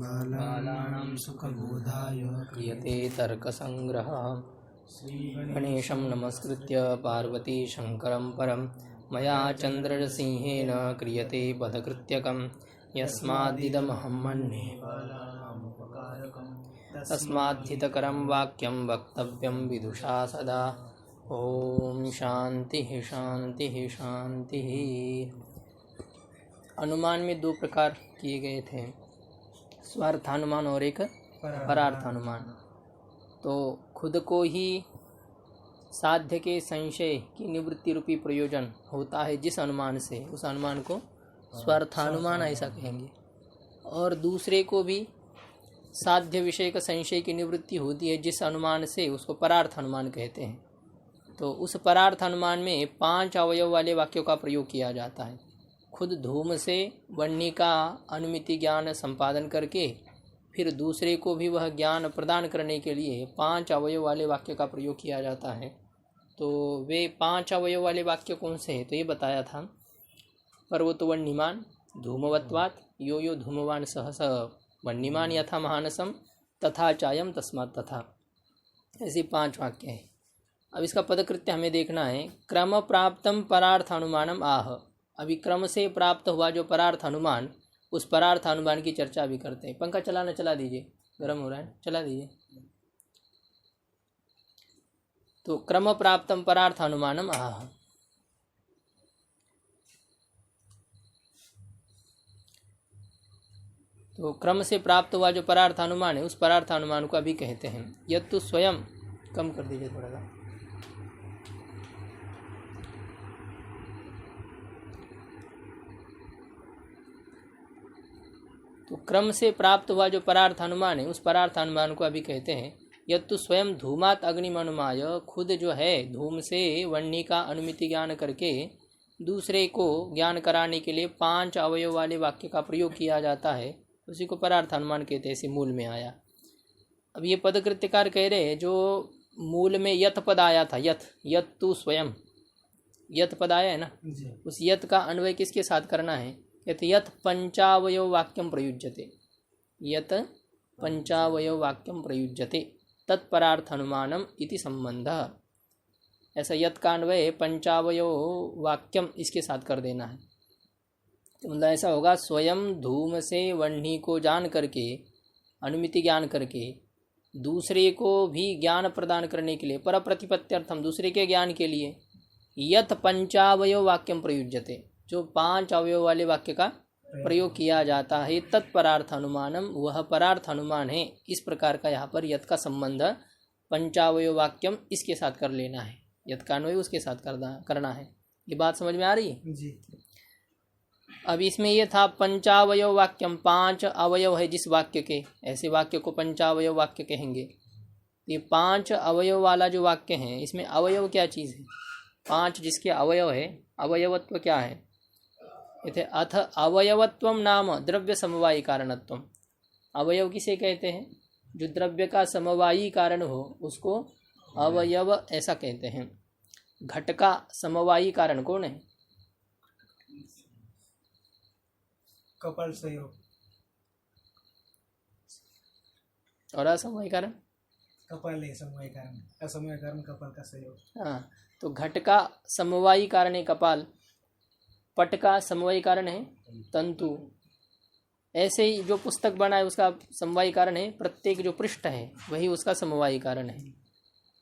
बालानां सुखबोधाय क्रियते तर्कसङ्ग्रहः। गणेशं नमस्कृत्य पार्वती शङ्करं परं मया चन्द्रसिंहेन क्रियते वधकृत्यकं यस्मादिदमहं मन्ये बालानामुपकारकं तस्माद्धितकरं वाक्यं वक्तव्यं विदुषा सदा। ओम शांति शांति शांति। अनुमान में दो प्रकार किए गए थे, स्वार्थानुमान और एक परार्थानुमान। तो खुद को ही साध्य के संशय की निवृत्ति रूपी प्रयोजन होता है जिस अनुमान से, उस अनुमान को स्वार्थानुमान ऐसा कहेंगे। और दूसरे को भी साध्य विषय का संशय की निवृत्ति होती है जिस अनुमान से, उसको परार्थ अनुमान कहते हैं। तो उस परार्थ अनुमान में 5 अवयव वाले वाक्यों का प्रयोग किया जाता है। खुद धूम से वह्नि का अनुमिति ज्ञान संपादन करके फिर दूसरे को भी वह ज्ञान प्रदान करने के लिए 5 अवयव वाले वाक्य का प्रयोग किया जाता है। तो वे 5 अवयव वाले वाक्य कौन से हैं? तो ये बताया था, पर्वतो वह्निमान धूमवत्वात् यो यो धूमवान सहस वह्निमान यथा महानसम तथा चायम तस्मात् तथा। ऐसे 5 वाक्य हैं। अब इसका पदकृत्य हमें देखना है। क्रम प्राप्तम परार्थ अनुमानम आह। अभी क्रम से प्राप्त हुआ जो परार्थ अनुमान, उस परार्थ अनुमान की चर्चा भी करते हैं। पंखा चला दीजिए, गर्म हो रहा है, चला दीजिए। तो क्रम प्राप्तम परार्थ अनुमानम आह। तो क्रम से प्राप्त हुआ जो परार्थ अनुमान है, उस परार्थ अनुमान को अभी कहते हैं। यद तो स्वयं, कम कर दीजिए थोड़ा सा। तो क्रम से प्राप्त हुआ जो परार्थ अनुमान है, उस परार्थ अनुमान को अभी कहते हैं। यद तो स्वयं धूमात अग्निमनुमाय, खुद जो है धूम से वह्नि का अनुमिति ज्ञान करके दूसरे को ज्ञान कराने के लिए 5 अवयव वाले वाक्य का प्रयोग किया जाता है, उसी को परार्थ अनुमान कहते हैं। इसी मूल में आया। अब ये पदकृत्यकार कह रहे हैं, जो मूल में यत पद आया था, यत तु स्वयं, यत पद आया है ना, उस यत का अन्वय किसके साथ करना है? यत पंचावयव वाक्यम प्रयुज्यते, यत पंचावयव वाक्यम प्रयुज्यते तत्परार्थ अनुमानम इति संबंधः। ऐसा यत का अन्वय पंचावयव वाक्यम इसके साथ कर देना है। तो मतलब ऐसा होगा, स्वयं धूम से वह्नि को जान करके, अनुमिति ज्ञान करके दूसरे को भी ज्ञान प्रदान करने के लिए, पर प्रतिपत्त्यर्थम, दूसरे के ज्ञान के लिए यत पंचावयव वाक्यम प्रयुज्यते, जो 5 अवयव वाले वाक्य का प्रयोग किया जाता है, तत्परार्थ अनुमानम, वह परार्थ अनुमान है। इस प्रकार का यहाँ पर यत का संबंध पंचावयव वाक्यम इसके साथ कर लेना है, यत का अन्वय उसके साथ करना है। ये बात समझ में आ रही है जी? अब इसमें ये था पंचावयव वाक्यम, 5 अवयव है जिस वाक्य के, ऐसे वाक्य को पंचावयव वाक्य कहेंगे। ये 5 अवयव वाला जो वाक्य है, इसमें अवयव क्या चीज़ है? 5 जिसके अवयव है, अवयवत्व क्या है? इथे अथ अवयवत्वम नाम द्रव्य समवायी कारणत्वम। अवयव किसे कहते हैं? जो द्रव्य का समवायी कारण हो उसको अवयव ऐसा कहते हैं। घट का समवायी कारण कौन है? कपाल संयोग। और असमवायी कारण? कपाल है समवायी कारण, असमवायी कारण कपाल का संयोग। हाँ, तो घट का समवायी कारण है कपाल, पट का समवायी कारण है तंतु। ऐसे ही जो पुस्तक बना है उसका समवायी कारण है, प्रत्येक जो पृष्ठ है वही उसका समवायी कारण है।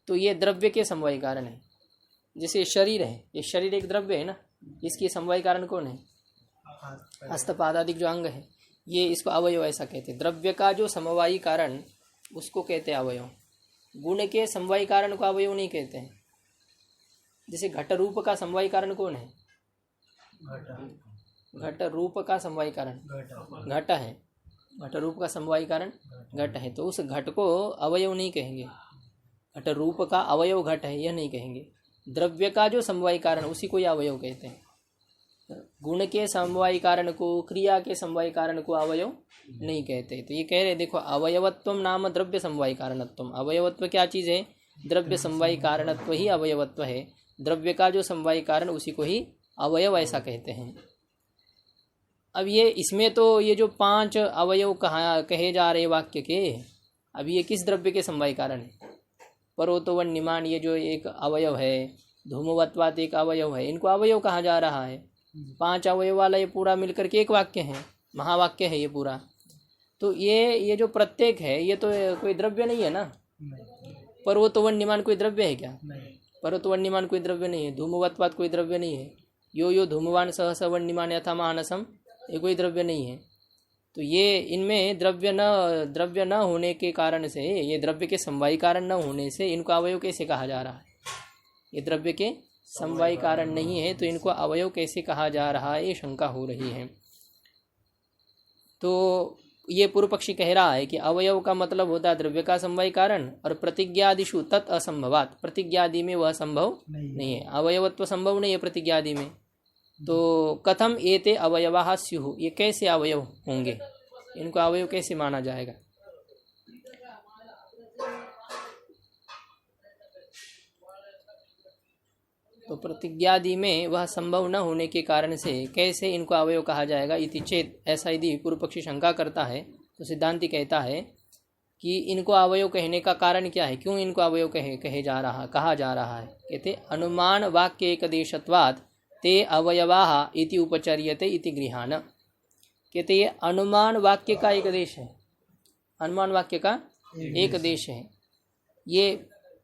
तो ये द्रव्य के समवायी कारण है। जैसे शरीर है, ये शरीर एक द्रव्य है ना, इसकी समवायी कारण कौन है? हस्तपादादिक जो अंग है, ये इसको अवयव ऐसा कहते हैं। द्रव्य का जो समवायी कारण उसको कहते हैं अवयव। गुण के समवायी कारण को अवयव नहीं कहते हैं। जैसे घट रूप का समवायी कारण कौन है? घट रूप का समवायी कारण घट है, घट रूप का समवायी कारण घट है। तो उस घट को अवयव नहीं कहेंगे, घट रूप का अवयव घट है यह नहीं कहेंगे। द्रव्य का जो समवायी कारण उसी को यह अवयव कहते हैं। गुण के समवायी कारण को, क्रिया के समवायी कारण को अवयव नहीं कहते। तो ये कह रहे देखो, अवयवत्वम नाम द्रव्य समवायी कारणत्वम। अवयवत्व क्या चीज़ है? द्रव्य समवायी कारणत्व ही अवयवत्व है। द्रव्य का जो समवायी कारण उसी को ही अवयव ऐसा कहते हैं। अब ये इसमें तो ये जो 5 अवयव कहे जा रहे वाक्य के, अब ये किस द्रव्य के समवाय कारण है? परोतोवन निमान ये जो एक अवयव है, धूमवत्वात एक अवयव है, इनको अवयव कहा जा रहा है। 5 अवयव वाला ये पूरा मिलकर के एक वाक्य है, महावाक्य है ये पूरा। तो ये जो प्रत्येक है ये तो कोई द्रव्य नहीं है ना। पर्वतोवन निमान कोई द्रव्य है क्या? पर्वतोवन निमान कोई द्रव्य नहीं है। धूमवत्वात कोई द्रव्य नहीं है। यो धूमवान सहस वन निमान यथा मानसम, ये कोई द्रव्य नहीं है। तो ये इनमें द्रव्य न होने के कारण से, ये द्रव्य के समवायी कारण न होने से इनको अवयव कैसे कहा जा रहा है? ये द्रव्य के समवायी कारण नहीं है तो इनको अवयव कैसे कहा जा रहा है, ये शंका हो रही है। तो ये पूर्व पक्षी कह रहा है कि अवयव का मतलब होता है द्रव्य का समवायी कारण, और प्रतिज्ञादिषु तत् असंभवात, प्रतिज्ञादि में वह संभव नहीं है, अवयवत्व संभव नहीं है प्रतिज्ञादि में। तो कथम एते अवयवाः स्युः, ये कैसे अवयव होंगे, इनको अवयव कैसे माना जाएगा? तो प्रतिज्ञादि में वह संभव न होने के कारण से कैसे इनको अवयव कहा जाएगा? इति चेत, ऐसा यदि पूर्व पक्षी शंका करता है तो सिद्धांति कहता है कि इनको अवयव कहने का कारण क्या है, क्यों इनको अवयव कहा जा रहा है? कहते अनुमान वाक्य एकदेशत्वात् ते अवयवाः इति उपचर्यते इति गृहाण। कहते ये अनुमान वाक्य का एक देश है, अनुमान वाक्य का एक देश है। ये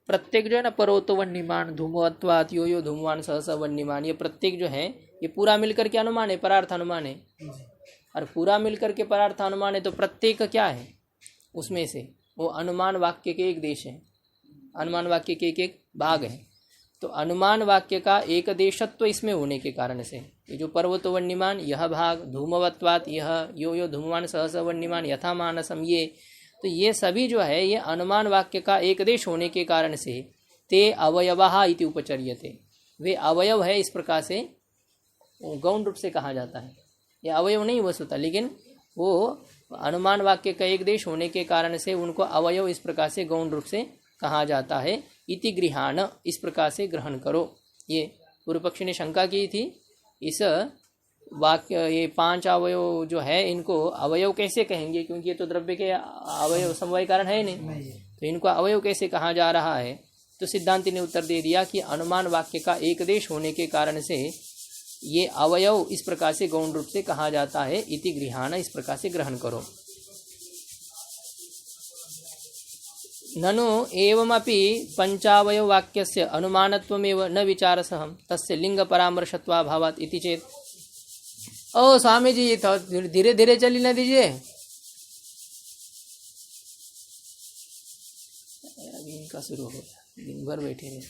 प्रत्येक जो है ना, परोतो वन्यमान, धूमवत्वात् यो धूमवान सहसा वन्यमान, ये प्रत्येक जो है ये पूरा मिलकर के अनुमान है, परार्थ अनुमान है। और पूरा मिलकर के परार्थ अनुमान है तो प्रत्येक क्या है उसमें से? वो अनुमान वाक्य के एक देश है, अनुमान वाक्य के एक भाग है। तो अनुमान वाक्य का एक देशत्व इसमें होने के कारण से ये जो पर्वतो वन्यमान यह भाग, धूमवत्वात् यह यो धूमवान सहसा वन्यमान यथा मानसम, ये तो ये सभी जो है ये अनुमान वाक्य का एक देश होने के कारण से ते अवयवाः इति उपचर्यते, वे अवयव है इस प्रकार से गौण रूप से कहा जाता है। ये अवयव नहीं वस्तुता, लेकिन वो अनुमान वाक्य का एक देश होने के कारण से उनको अवयव इस प्रकार से गौण रूप से कहा जाता है। इति गृहाण, इस प्रकार से ग्रहण करो। ये पूर्व पक्षी ने शंका की थी, इस वाक्य ये 5 अवयव जो है इनको अवयव कैसे कहेंगे, क्योंकि ये तो द्रव्य के अवयव समवाय कारण है नहीं, तो इनको अवयव कैसे कहा जा रहा है? तो सिद्धांति ने उत्तर दे दिया कि अनुमान वाक्य का एक देश होने के कारण से ये अवयव इस प्रकार से गौण रूप से कहा जाता है। इति गृहाण, इस प्रकार से ग्रहण करो। ननु एवमपि पंचावयव वाक्यस्य अनुमानत्वमेव न विचारसहं तस्य लिंग परामर्शत्वाभावात् इति चेत। ओ स्वामी जी, तो धीरे धीरे चली ना दीजिए, अभी इनका शुरू हो गया, दिन भर बैठे रहे।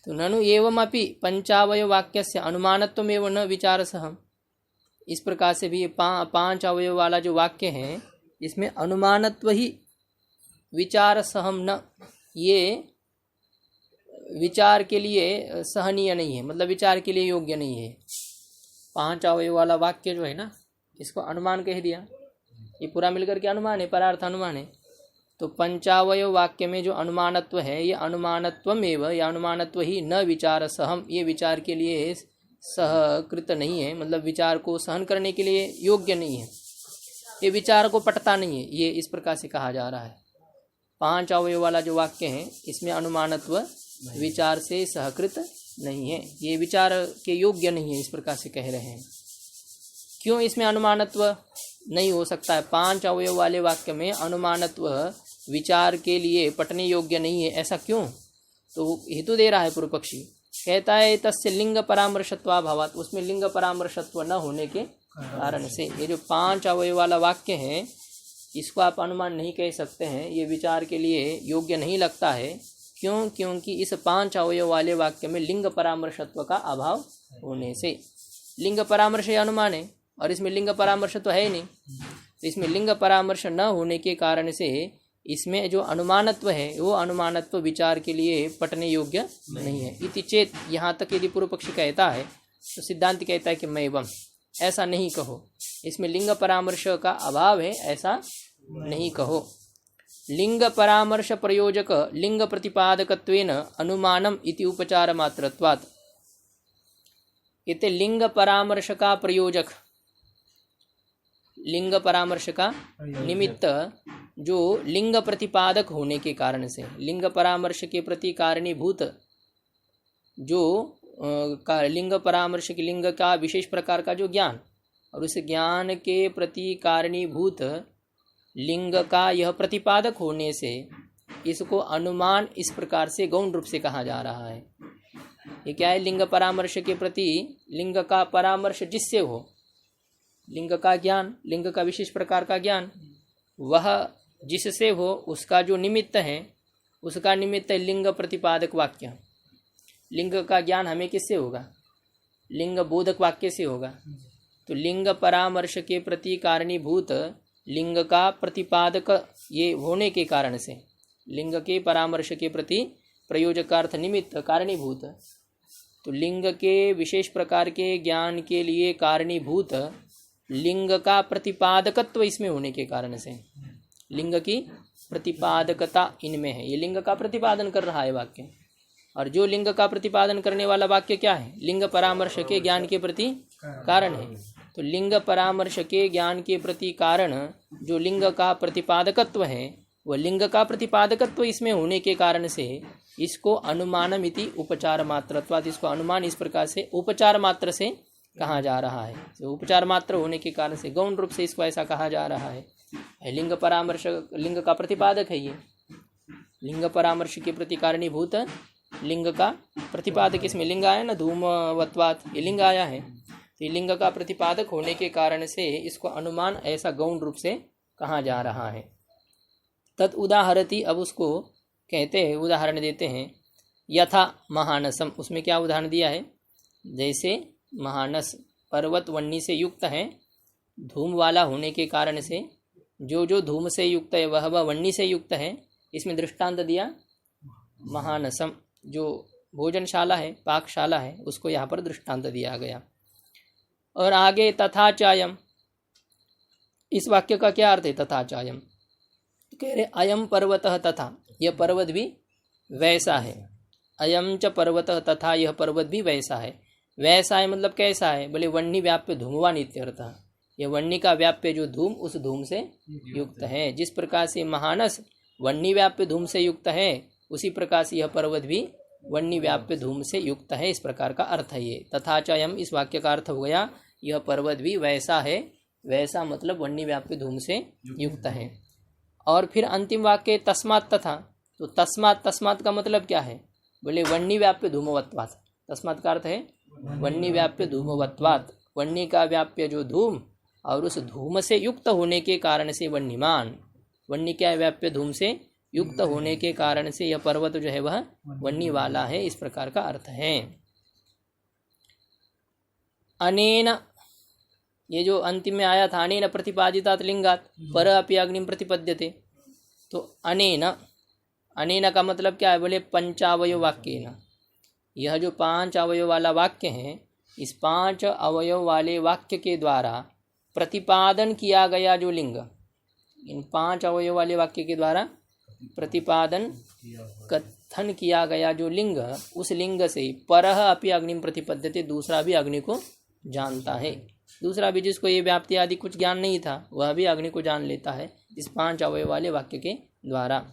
तो ननु एवमपि पंचावयव वाक्यस्य अनुमानत्वमेव न विचारसहं, इस प्रकार से भी 5 अवयव वाला जो वाक्य है इसमें अनुमानत्व ही विचार सहम न, ये विचार के लिए सहनीय नहीं है, मतलब विचार के लिए योग्य नहीं है। 5 अवयव वाला वाक्य जो है ना, इसको अनुमान कह दिया, ये पूरा मिलकर के अनुमान है, परार्थ अनुमान है। तो पंचावयव वाक्य में जो अनुमानत्व है, ये अनुमानत्वमेव, या अनुमानत्व ही न विचार सहम, ये विचार के लिए सहकृत नहीं है, मतलब विचार को सहन करने के लिए योग्य नहीं है, ये विचार को पटता नहीं है, ये इस प्रकार से कहा जा रहा है। 5 अवयव वाला जो वाक्य है इसमें अनुमानत्व विचार से सहकृत नहीं है, ये विचार के योग्य नहीं है, इस प्रकार से कह रहे हैं। क्यों इसमें अनुमानत्व नहीं हो सकता है? 5 अवयव वाले वाक्य में अनुमानत्व विचार के लिए पटने योग्य नहीं है, ऐसा क्यों? तो हेतु दे रहा है पूर्व पक्षी, कहता है तस्य लिंग परामर्शत्वाभावात्, उसमें लिंग परामर्शत्व न होने के कारण से ये जो 5 अवयव वाला वाक्य है इसको आप अनुमान नहीं कह सकते हैं, ये विचार के लिए योग्य नहीं लगता है। क्यों? क्योंकि इस 5 अवयव वाले वाक्य में लिंग परामर्शत्व का अभाव होने से, लिंग परामर्श अनुमान है और इसमें लिंग परामर्श तो है ही नहीं, तो इसमें लिंग परामर्श न होने के कारण से इसमें जो अनुमानत्व है वो अनुमानत्व विचार के लिए पटने योग्य नहीं है। इति चेत, यहाँ तक यदि पूर्व पक्षी कहता है तो सिद्धांत कहता है कि मैवम, ऐसा नहीं कहो, इसमें लिंग परामर्श का अभाव है, ऐसा नहीं कहो। लिंग परामर्श प्रयोजक लिंग प्रतिपादकत्वेन अनुमानम इति उपचार मात्रत्वात्, इते लिंग परामर्श का प्रयोजक लिंग परामर्श का निमित्त जो लिंग प्रतिपादक होने के कारण से, लिंग परामर्श के प्रति कारणीभूत जो लिंग परामर्श के लिंग का विशेष प्रकार का जो ज्ञान और उस ज्ञान के प्रति कारणीभूत लिंग का यह प्रतिपादक होने से इसको अनुमान इस प्रकार से गौण रूप से कहा जा रहा है। ये क्या है? लिंग परामर्श के प्रति लिंग का परामर्श जिससे हो, लिंग का ज्ञान, लिंग का विशेष प्रकार का ज्ञान, वह जिससे हो उसका जो निमित्त है, उसका निमित्त है लिंग प्रतिपादक वाक्य। लिंग का ज्ञान हमें किससे होगा? लिंग बोधक वाक्य से होगा। तो लिंग परामर्श के प्रति कारणीभूत लिंग का प्रतिपादक ये होने के कारण से, लिंग के परामर्श के प्रति प्रयोजकार्थ निमित्त कारणीभूत, तो लिंग के विशेष प्रकार के ज्ञान के लिए कारणीभूत लिंग का प्रतिपादकत्व इसमें होने के कारण से, लिंग की प्रतिपादकता इनमें है। ये लिंग का प्रतिपादन कर रहा है वाक्य, और जो लिंग का प्रतिपादन करने वाला वाक्य क्या है? लिंग परामर्श के ज्ञान के प्रति कारण है। तो लिंग परामर्श के ज्ञान के प्रति कारण जो लिंग का प्रतिपादकत्व है, वह लिंग का प्रतिपादकत्व इसमें होने के कारण से इसको अनुमानमिति उपचार मात्रत्वात्, इसको अनुमान इस प्रकार से उपचार मात्र से कहा जा रहा है। तो उपचार मात्र होने के कारण से गौण रूप से इसको ऐसा कहा जा रहा है। लिंग परामर्श लिंग का प्रतिपादक है। ये लिंग परामर्श के प्रति कारणीभूत लिंग का प्रतिपादक, इसमें लिंग आया ना, धूमवत्वात्, ये लिंग आया है। तो ये लिंग का प्रतिपादक होने के कारण से इसको अनुमान ऐसा गौण रूप से कहा जा रहा है। तत् उदाहरति, अब उसको कहते हैं, उदाहरण देते हैं। यथा महानसम, उसमें क्या उदाहरण दिया है? जैसे महानस पर्वत वन्नी से युक्त है, धूम वाला होने के कारण से जो जो धूम से युक्त है वह वन्नी से युक्त है। इसमें दृष्टांत दिया महानसम, जो भोजनशाला है, पाकशाला है, उसको यहाँ पर दृष्टांत दिया गया। और आगे तथा चायम, इस वाक्य का क्या अर्थ है? तथा चायम कह रहे अयम पर्वतः, तथा यह पर्वत भी वैसा है। अयम च पर्वतः, तथा यह पर्वत भी वैसा है। वैसा है मतलब कैसा है? बोले वन्नी व्याप्य धूमवान इत्यर्थः, यह वन्नी का व्याप्य जो धूम, उस धूम से युक्त है। जिस प्रकार से महानस वन्नी व्याप्य धूम से युक्त है, उसी प्रकार से यह पर्वत भी वन्नी व्याप्य धूम से युक्त है। इस प्रकार का अर्थ है ये। तथा चायम, इस वाक्य का अर्थ हो गया यह पर्वत भी वैसा है। वैसा मतलब वन्नी व्याप्य धूम से युक्त है। और फिर अंतिम वाक्य तस्मात् तथा, तो तस्मात् का मतलब क्या है? बोले वन्नी व्याप्य धूमवत्वात्। तस्मात् का अर्थ है वन्नी व्याप्य धूमवत्वात्, वन्नी का व्याप्य जो धूम और उस धूम से युक्त होने के कारण से वन्नीमान, वन्नी क्या व्याप्य धूम से युक्त होने के कारण से यह पर्वत जो है वह वन्नी वाला है। इस प्रकार का अर्थ है। अनेन, ये जो अंतिम में आया था, अनेन प्रतिपादितात लिंगात पर अपि अग्निम प्रतिपद्यते, तो अनेन, अनेन का मतलब क्या है? बोले पंचावयव वाक्येन, यह जो 5 अवयव वाला वाक्य है, इस 5 अवयव वाले वाक्य के द्वारा प्रतिपादन किया गया जो लिंग, इन 5 अवयव वाले वाक्य के द्वारा प्रतिपादन कथन किया गया जो लिंग, उस लिंग से परः अपि अग्निम प्रतिपद्यते, दूसरा भी अग्नि को जानता है। दूसरा भी जिसको ये व्याप्ति आदि कुछ ज्ञान नहीं था, वह भी अग्नि को जान लेता है इस 5 अवयव वाले वाक्य के द्वारा।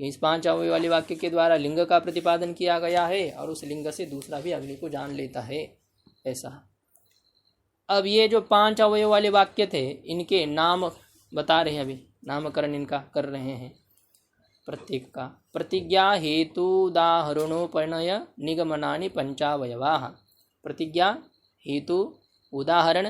इस 5 अवयव वाले वाक्य के द्वारा लिंग का प्रतिपादन किया गया है और उस लिंग से दूसरा भी अग्नि को जान लेता है, ऐसा। अब ये जो 5 अवयव वाले वाक्य थे, इनके नाम बता रहे हैं, अभी नामकरण इनका कर रहे हैं प्रत्येक का। प्रतिज्ञा हेतु उदाहरणोपनय निगमनानि पंचावयवाः। प्रतिज्ञा, हेतु, उदाहरण,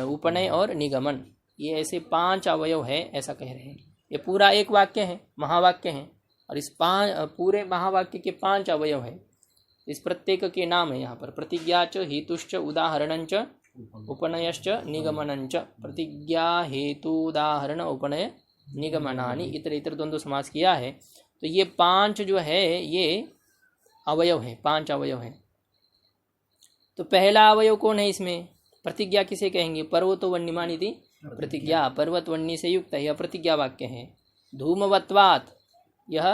उपनय और निगमन, ये ऐसे 5 अवयव है, ऐसा कह रहे हैं। ये पूरा एक वाक्य है, महावाक्य है, और इस पूरे महावाक्य के 5 अवयव है। इस प्रत्येक के नाम है यहाँ पर। प्रतिज्ञा च हेतुश्च उदाहरणञ्च उपनयश्च निगमनञ्च। प्रतिज्ञा हेतु उदाहरण उपनय निगमनानि, इतर इतर द्वंद्व समास किया है। तो ये 5 जो है ये अवयव है, 5 अवयव है। तो पहला अवयव कौन है इसमें? प्रतिज्ञा किसे कहेंगे? पर्वतो वन्यमान इति प्रतिज्ञा, पर्वत वन्नी से युक्त है, यह प्रतिज्ञा वाक्य है। धूमवत्वात्, यह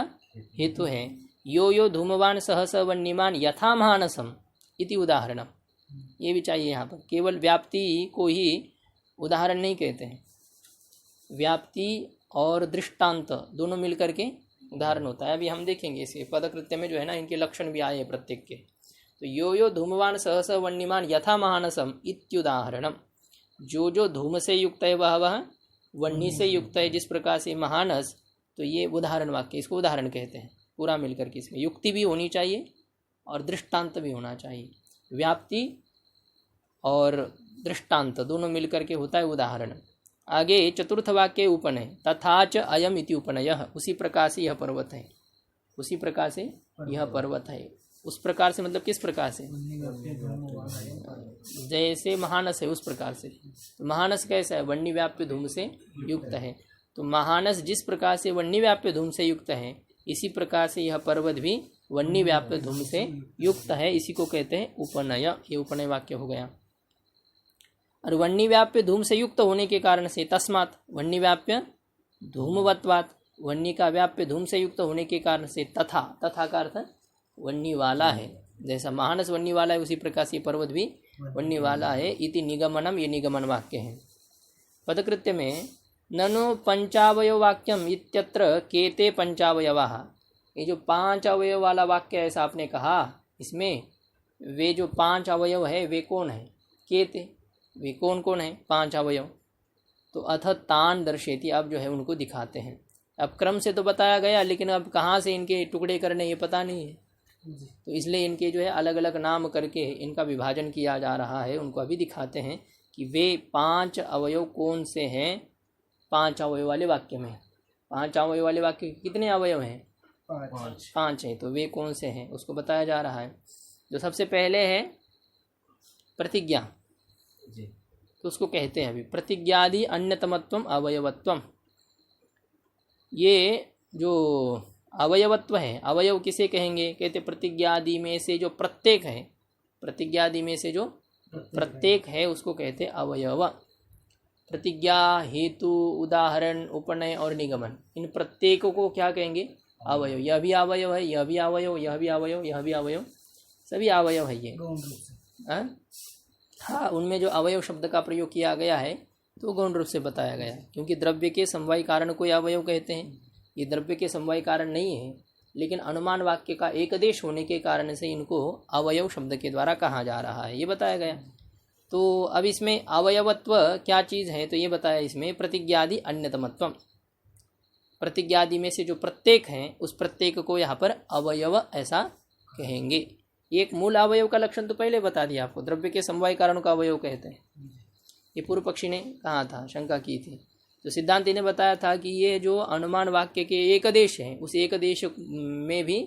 हेतु है। यो यो धूमवान सहस वन्यमान यथा महानसम इति उदाहरण, ये भी चाहिए यहाँ पर। केवल व्याप्ति को ही उदाहरण नहीं कहते हैं। व्याप्ति और दृष्टांत दोनों मिलकर के उदाहरण होता है। अभी हम देखेंगे इसके पदकृत्य में जो है ना, इनके लक्षण भी आए हैं प्रत्येक के। तो यो यो धूमवान सहस वन्यमान यथा महानसम इत्युदाहरणम, जो जो धूम से युक्त है वह वन्नी से युक्त है जिस प्रकार से महानस, तो ये उदाहरण वाक्य, इसको उदाहरण कहते हैं। पूरा मिलकर के इसमें युक्ति भी होनी चाहिए और दृष्टांत भी होना चाहिए। व्याप्ति और दृष्टांत दोनों मिलकर के होता है उदाहरण। आगे चतुर्थ वाक्य उपनय, तथा च अयम इति उपनयः, उसी प्रकार से यह पर्वत है, उसी प्रकार से यह पर्वत है। उस प्रकार से मतलब किस प्रकार से, जैसे महानस है उस प्रकार से। तो महानस कैसा है, वन्नी व्याप्य धूम से युक्त है। तो महानस जिस प्रकार से वन्नी व्याप्य धूम से युक्त है, इसी प्रकार से यह पर्वत भी वन्नी व्याप्य धूम से युक्त है। इसी को कहते हैं उपनय। ये उपनय वाक्य हो गया। और वन्नी व्याप्य धूम से युक्त होने के कारण से तस्मात् वन्नी व्याप्य धूमवत्वात्, वन्नी का व्याप्य धूम से युक्त होने के कारण से तथा, तथा का अर्थ वन्नी वाला है। जैसा महानस वन्नी वाला है उसी प्रकार से पर्वत भी वन्नी वाला है। इति निगमनम, ये निगमन वाक्य है। पदकृत्य में ननु पंचावयव वाक्यम इत्यत्र केते पंचावयवाः, ये जो 5 अवयव वाला वाक्य है ऐसा आपने कहा, इसमें वे जो 5 अवयव है वे कौन है, केते, वे कौन कौन है 5 अवयव। तो अथ तान दर्शेती, अब जो है उनको दिखाते हैं। अब क्रम से तो बताया गया, लेकिन अब कहाँ से इनके टुकड़े करने ये पता नहीं है, तो इसलिए इनके जो है अलग अलग नाम करके इनका विभाजन किया जा रहा है। उनको अभी दिखाते हैं कि वे 5 अवयव कौन से हैं। 5 अवयव वाले वाक्य में, 5 अवयव वाले वाक्य कितने अवयव हैं, 5 हैं। तो वे कौन से हैं उसको बताया जा रहा है। जो सबसे पहले है प्रतिज्ञा, तो उसको कहते हैं अभी प्रतिज्ञादि अन्यतमत्वम अवयवत्वम। ये जो अवयवत्व है, अवयव किसे कहेंगे, कहते प्रतिज्ञादि में से जो प्रत्येक है, प्रतिज्ञादि में से जो प्रत्येक है उसको कहते हैं अवयव। प्रतिज्ञा, हेतु, उदाहरण, उपनय और निगमन, इन प्रत्येकों को क्या कहेंगे, अवयव। यह भी अवयव है, यह भी अवयव, यह भी अवयव, यह भी अवयव, सभी अवयव है ये। हाँ, उनमें जो अवयव शब्द का प्रयोग किया गया है तो गौण रूप से बताया गया, क्योंकि द्रव्य के समवायी कारण को अवयव कहते हैं। ये द्रव्य के समवायी कारण नहीं है, लेकिन अनुमान वाक्य का एक देश होने के कारण से इनको अवयव शब्द के द्वारा कहा जा रहा है, ये बताया गया। तो अब इसमें अवयवत्व क्या चीज़ है, तो ये बताया इसमें प्रतिज्ञादि अन्यतमत्वम, प्रतिज्ञादि में से जो प्रत्येक हैं उस प्रत्येक को यहाँ पर अवयव ऐसा कहेंगे। एक मूल अवयव का लक्षण तो पहले बता दिया आपको, द्रव्य के समवाय कारणों का अवयव कहते हैं। ये पूर्व पक्षी ने कहा था, शंका की थी, तो सिद्धांति ने बताया था कि ये जो अनुमान वाक्य के एक देश है, उस एक देश में भी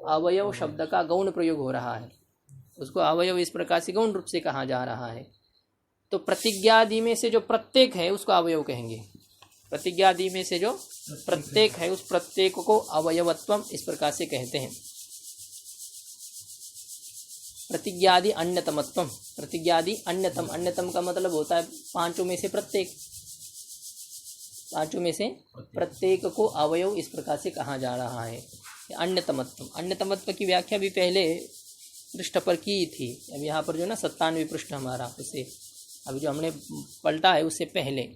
अवयव शब्द का गौण प्रयोग हो रहा है, उसको अवयव इस प्रकार से गौण रूप से कहा जा रहा है। तो प्रतिज्ञादि में से जो प्रत्येक है उसको अवयव कहेंगे। प्रतिज्ञादि में से जो प्रत्येक है उस प्रत्येक को अवयवत्वम इस प्रकार से कहते हैं। प्रतिज्ञादि अन्यतमत्वम, प्रतिज्ञादि अन्यतम, अन्यतम का मतलब होता है 5 में से प्रत्येक, 5 में से प्रत्येक को अवयव इस प्रकार से कहा जा रहा है। अन्यतमत्व, अन्यतमत्व की व्याख्या भी पहले पृष्ठ पर की थी। अब यहाँ पर जो ना 97वें पृष्ठ हमारा, उससे अभी जो हमने पलटा है उससे पहले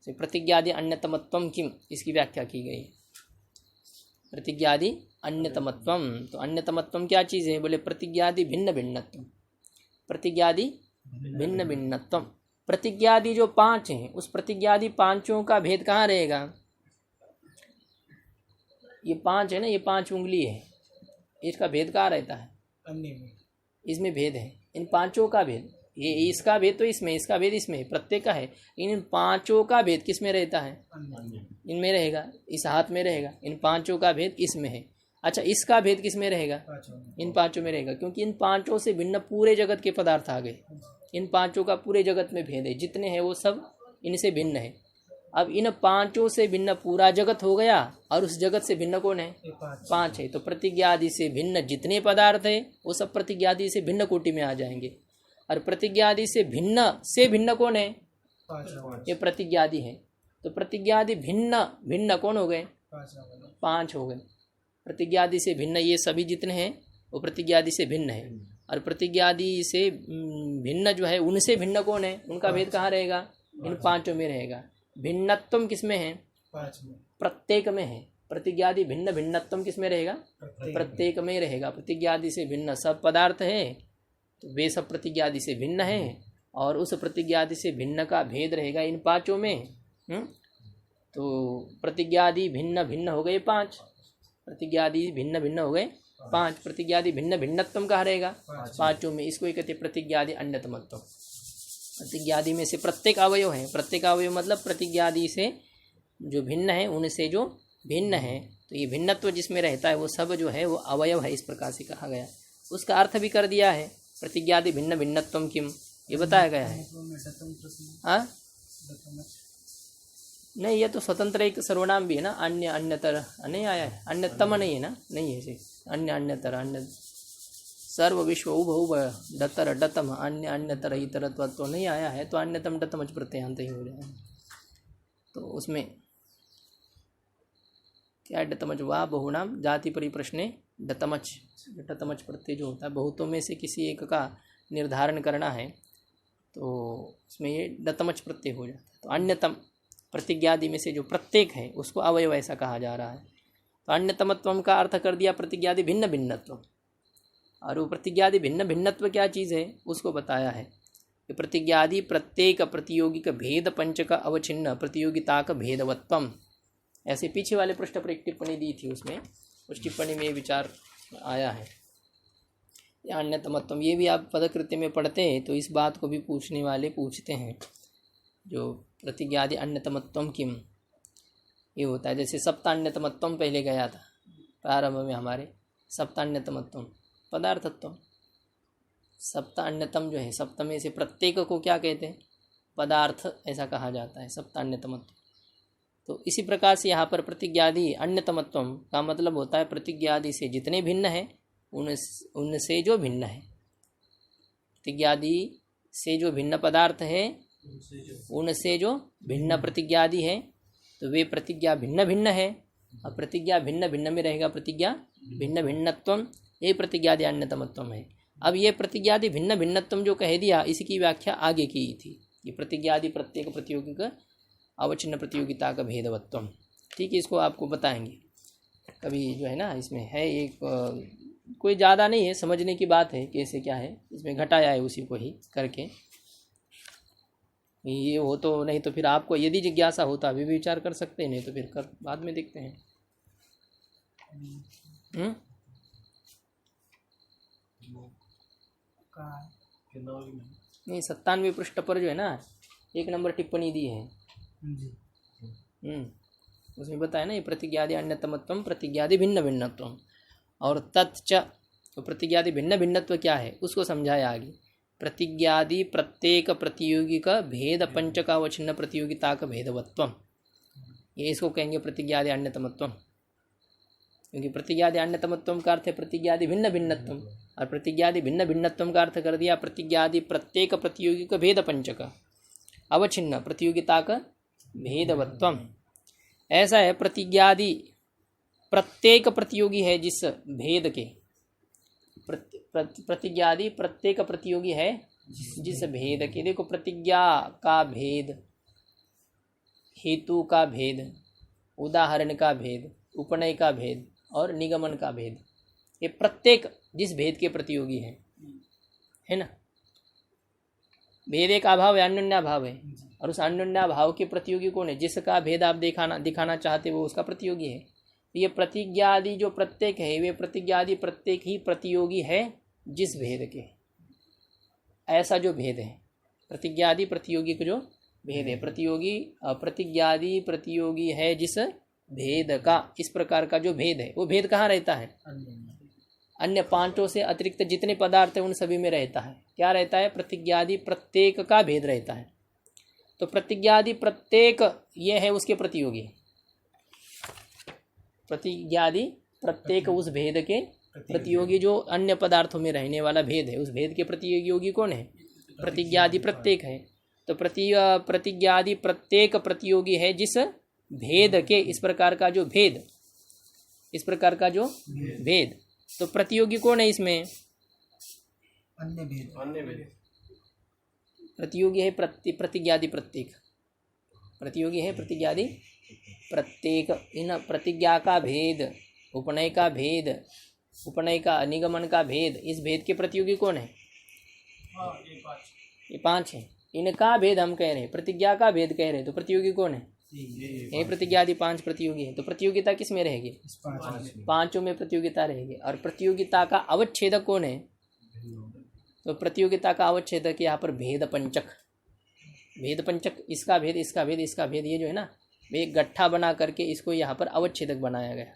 से प्रतिज्ञादि अन्यतमत्वम किम, इसकी व्याख्या की गई। प्रतिज्ञादि अन्यतमत्वम, तो अन्यतमत्वम क्या चीज़ है, बोले प्रतिज्ञादि भिन्न भिन्नत्वम, प्रतिज्ञादि भिन्न भिन्नत्वम। प्रतिज्ञादि जो 5 हैं उस प्रतिज्ञादि 5 का भेद कहाँ रहेगा, ये 5 है ना, ये 5 उंगली है, इसका भेद कहाँ रहता है, इसमें भेद है, इन 5 का भेद, ये इसका भेद तो इसमें, इसका भेद इसमें, प्रत्येक का है, इन 5 का भेद किस में रहता है, इनमें रहेगा, इस हाथ में रहेगा, इन 5 का भेद इसमें है। अच्छा, इसका भेद किस में रहेगा, इन 5 में रहेगा, क्योंकि इन 5 से भिन्न पूरे जगत के पदार्थ आ गए। इन 5 का पूरे जगत में भेद है, जितने हैं वो सब इनसे भिन्न है। अब इन 5 से भिन्न पूरा जगत हो गया, और उस जगत से भिन्न कौन है, 5 है। तो प्रतिज्ञादि से भिन्न जितने पदार्थ है वो सब प्रतिज्ञादि से भिन्न कोटि में आ जाएंगे। और प्रतिज्ञादि से भिन्न कौन है, ये प्रतिज्ञादि है। तो प्रतिज्ञादि भिन्न भिन्न कौन हो गए, 5 हो गए। प्रतिज्ञादि से भिन्न ये सभी जितने हैं वो प्रतिज्ञादि से भिन्न है। और प्रतिज्ञादि से भिन्न जो है उनसे भिन्न कौन है, उनका भेद कहाँ रहेगा, इन पांचों में रहेगा। भिन्नत्वम किसमें है? 5 में। प्रत्येक में है। प्रतिज्ञादि भिन्न भिन्नत्वम किसमें रहेगा? प्रत्येक में रहेगा। प्रतिज्ञादि से भिन्न सब पदार्थ है तो वे सब प्रतिज्ञादि से भिन्न है, और उस प्रतिज्ञादि से भिन्न का भेद रहेगा इन पांचों में। तो प्रतिज्ञादि भिन्न भिन्न हो गए 5, प्रतिज्ञादि भिन्न भिन्न हो गए 5, प्रतिज्ञादि भिन्न भिन्नत्वम कहाँ रहेगा? पांचों में। इसको कहते प्रतिज्ञादि अन्यतमत्व। प्रतिज्ञादि में से प्रत्येक अवयव है, प्रत्येक अवयव मतलब प्रतिज्ञादि से जो भिन्न है उनसे जो भिन्न है, तो ये भिन्नत्व जिसमें रहता है वो सब जो है वो अवयव है, इस प्रकार से कहा गया। उसका अर्थ भी कर दिया है, प्रतिज्ञादि भिन्न भिन्नत्वम किम, ये बताया गया है। हाँ नहीं, ये तो स्वतंत्र एक सर्वनाम भी है ना, अन्य अन्यतर नहीं आया है, अन्यतम नहीं है ना, नहीं है ऐसे, अन्य अन्यतर, अन्य सर्व विश्व उभ उभ डतर डतम अन्य अन्यतर इतरत्व तो नहीं आया है, तो अन्यतम डतमच प्रत्ययांत ही हो जाएगा। तो उसमें क्या डतमच वाह बहुनाम जाति परिप्रश्ने डतमच, डतमच प्रत्यय जो होता है बहुतों में से किसी एक का निर्धारण करना है तो उसमें ये डतमच प्रत्यय हो जाता है। तो अन्यतम प्रतिज्ञादि में से जो प्रत्येक है उसको अवयव ऐसा कहा जा रहा है। तो अन्यतमत्वम का अर्थ कर दिया प्रतिज्ञादि भिन्न भिन्नत्व, और वो प्रतिज्ञादि भिन्न भिन्नत्व क्या चीज़ है उसको बताया है कि प्रतिज्ञादि प्रत्येक प्रतियोगी का भेद पंचक अवच्छिन्न प्रतियोगिता का भेदवत्वम। ऐसे पीछे वाले पृष्ठ पर एक टिप्पणी दी थी, उसमें उस टिप्पणी में ये विचार आया है। अन्यतमत्वम ये भी आप पदकृत्य में पढ़ते हैं तो इस बात को भी पूछने वाले पूछते हैं, जो प्रतिज्ञादि अन्यतमत्वम किम ये होता है। जैसे सप्तान्यतमत्वम पहले गया था प्रारंभ में हमारे, सप्तान्यतमत्वम पदार्थत्वम, सप्तान्यतम जो है सप्तम से प्रत्येक को क्या कहते हैं? पदार्थ ऐसा कहा जाता है सप्तान्यतमत्व। तो इसी प्रकार से यहाँ पर प्रतिज्ञादि अन्यतमत्वम का मतलब होता है प्रतिज्ञादि से जितने भिन्न है उनसे जो भिन्न है। प्रतिज्ञादि से जो भिन्न पदार्थ है उनसे जो भिन्न प्रतिज्ञादि है, तो वे प्रतिज्ञा भिन्न भिन्न है, और प्रतिज्ञा भिन्न भिन्न में रहेगा प्रतिज्ञा भिन्न भिन्नत्वम, ये प्रतिज्ञादि अन्यतमत्वम है। अब ये प्रतिज्ञादि भिन्न भिन्नत्वम जो कह दिया इसकी व्याख्या आगे की थी, ये प्रतिज्ञादि प्रत्येक प्रतियोगी का अवच्छिन्न प्रतियोगिता का भेदवत्वम। ठीक है, इसको आपको बताएंगे कभी जो है ना, इसमें है एक कोई ज़्यादा नहीं है, समझने की बात है कैसे क्या है, इसमें घटाया है उसी को ही करके ये हो। तो नहीं तो फिर आपको यदि जिज्ञासा हो तो अभी भी विचार कर सकते हैं, नहीं तो फिर कर बाद में देखते हैं। नहीं 97वें पृष्ठ पर जो है ना 1 नंबर टिप्पणी दी है, उसमें बताया ना ये प्रतिज्ञादि अन्यतमत्वम प्रतिज्ञादि भिन्न भिन्नत्वम, और तत्च तो प्रतिज्ञादि भिन्न भिन्नत्व क्या है उसको समझाया आगे। प्रतिज्ञादि प्रत्येक प्रतियोगी का भेद पंचकावच्छिन्न प्रतियोगिता का भेदवत्वम, ये इसको कहेंगे प्रतिज्ञादि अन्यतमत्वम, क्योंकि प्रतिज्ञादि अन्यतमत्वम का अर्थ है प्रतिज्ञादि भिन्न भिन्नत्वम, और प्रतिज्ञादि भिन्न भिन्नत्वम का अर्थ कर दिया प्रतिज्ञादि प्रत्येक प्रतियोगी का भेद पंचक अवच्छिन्न प्रतियोगिता का भेदवत्वम। ऐसा है प्रतिज्ञादि प्रत्येक प्रतियोगी है जिस भेद के, प्रतिज्ञादि प्रत्येक प्रतियोगी है जिस भेद के। देखो प्रतिज्ञा का भेद, हेतु का भेद, उदाहरण का भेद, उपनय का भेद और निगमन का भेद, ये प्रत्येक जिस भेद के प्रतियोगी है ना। भेद एक अभाव है, अन्योन्याभाव है, और उस अन्योन्याभाव के प्रतियोगी कौन है? जिसका भेद आप दिखाना चाहते वो उसका प्रतियोगी है। ये प्रतिज्ञादि जो प्रत्येक है वे प्रतिज्ञादि प्रत्येक ही प्रतियोगी है जिस भेद के, ऐसा जो भेद है प्रतिज्ञादि प्रतियोगी का जो भेद है, प्रतियोगी प्रतिज्ञादि प्रतियोगी है जिस भेद का, इस प्रकार का जो भेद है वो भेद कहाँ रहता है? अन्य पांचों से अतिरिक्त जितने पदार्थ है उन सभी में रहता है। क्या रहता है? प्रतिज्ञादि प्रत्येक का भेद रहता है। तो प्रतिज्ञादि प्रत्येक ये है उसके प्रतियोगी, प्रतिज्ञादि प्रत्येक उस भेद के प्रतियोगी जो अन्य पदार्थों में रहने वाला भेद है, उस भेद के प्रतियोगी कौन है? प्रतिज्ञादि प्रत्येक है। तो प्रतिज्ञादि प्रत्येक प्रतियोगी है जिस भेद के, इस प्रकार का जो भेद, इस प्रकार का जो भेद, तो प्रतियोगी कौन है इसमें? अन्य भेद प्रतियोगी है प्रतिज्ञादि प्रत्येक, प्रतियोगी है प्रतिज्ञादि प्रत्येक। इन प्रतिज्ञा का भेद, उपनय का भेद, उपनय का निगमन का भेद, इस भेद के प्रतियोगी कौन है? ये 5 हैं। इनका भेद हम कह रहे हैं, प्रतिज्ञा का भेद कह रहे हैं, तो प्रतियोगी कौन है? ये प्रतिज्ञादि 5 प्रतियोगी है। तो प्रतियोगिता किस में रहेगी? 5 में प्रतियोगिता रहेगी। और प्रतियोगिता का अवच्छेदक कौन है? तो प्रतियोगिता का अवच्छेदक यहाँ पर भेद पंचक। भेद पंचक, इसका भेद, इसका भेद, इसका भेद, ये जो है ना, एक गट्ठा बना करके इसको यहाँ पर अवच्छेदक बनाया गया।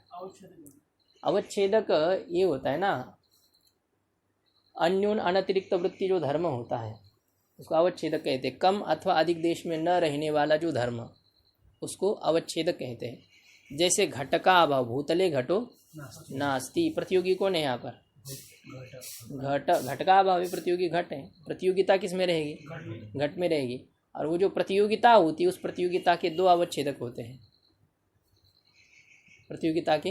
अवच्छेदक ये होता है ना, अन्यून अनतिरिक्त वृत्ति जो धर्म होता है उसको अवच्छेदक कहते हैं। कम अथवा अधिक देश में न रहने वाला जो धर्म, उसको अवच्छेदक कहते हैं। जैसे घट का अभाव, भूतले घटो नास्ति, प्रतियोगी कौन है यहाँ पर? घट का अभाव है, प्रतियोगी घट है। प्रतियोगिता किस में रहेगी? घट में रहेगी। और वो जो प्रतियोगिता होती है, उस प्रतियोगिता के 2 अवच्छेदक होते हैं। प्रतियोगिता के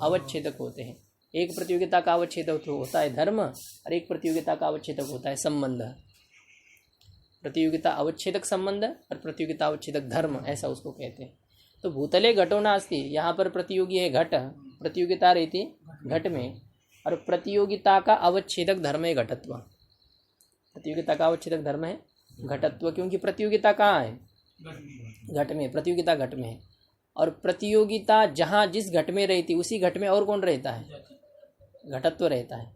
अवच्छेदक होते हैं। एक प्रतियोगिता का अवच्छेदक होता है धर्म, और एक प्रतियोगिता का अवच्छेदक होता है संबंध। प्रतियोगिता अवच्छेदक संबंध और प्रतियोगिता अवच्छेदक धर्म, ऐसा उसको कहते हैं। तो भूतले घटो नास्ति, यहाँ पर प्रतियोगी है घट, प्रतियोगिता रहती घट में, और प्रतियोगिता का अवच्छेदक धर्म है घटत्व। प्रतियोगिता का अवच्छेदक धर्म है घटत्व, क्योंकि प्रतियोगिता कहाँ है? घट में। प्रतियोगिता घट में है, और प्रतियोगिता जहाँ जिस घट में रहती उसी घट में और कौन रहता है? घटत्व रहता है।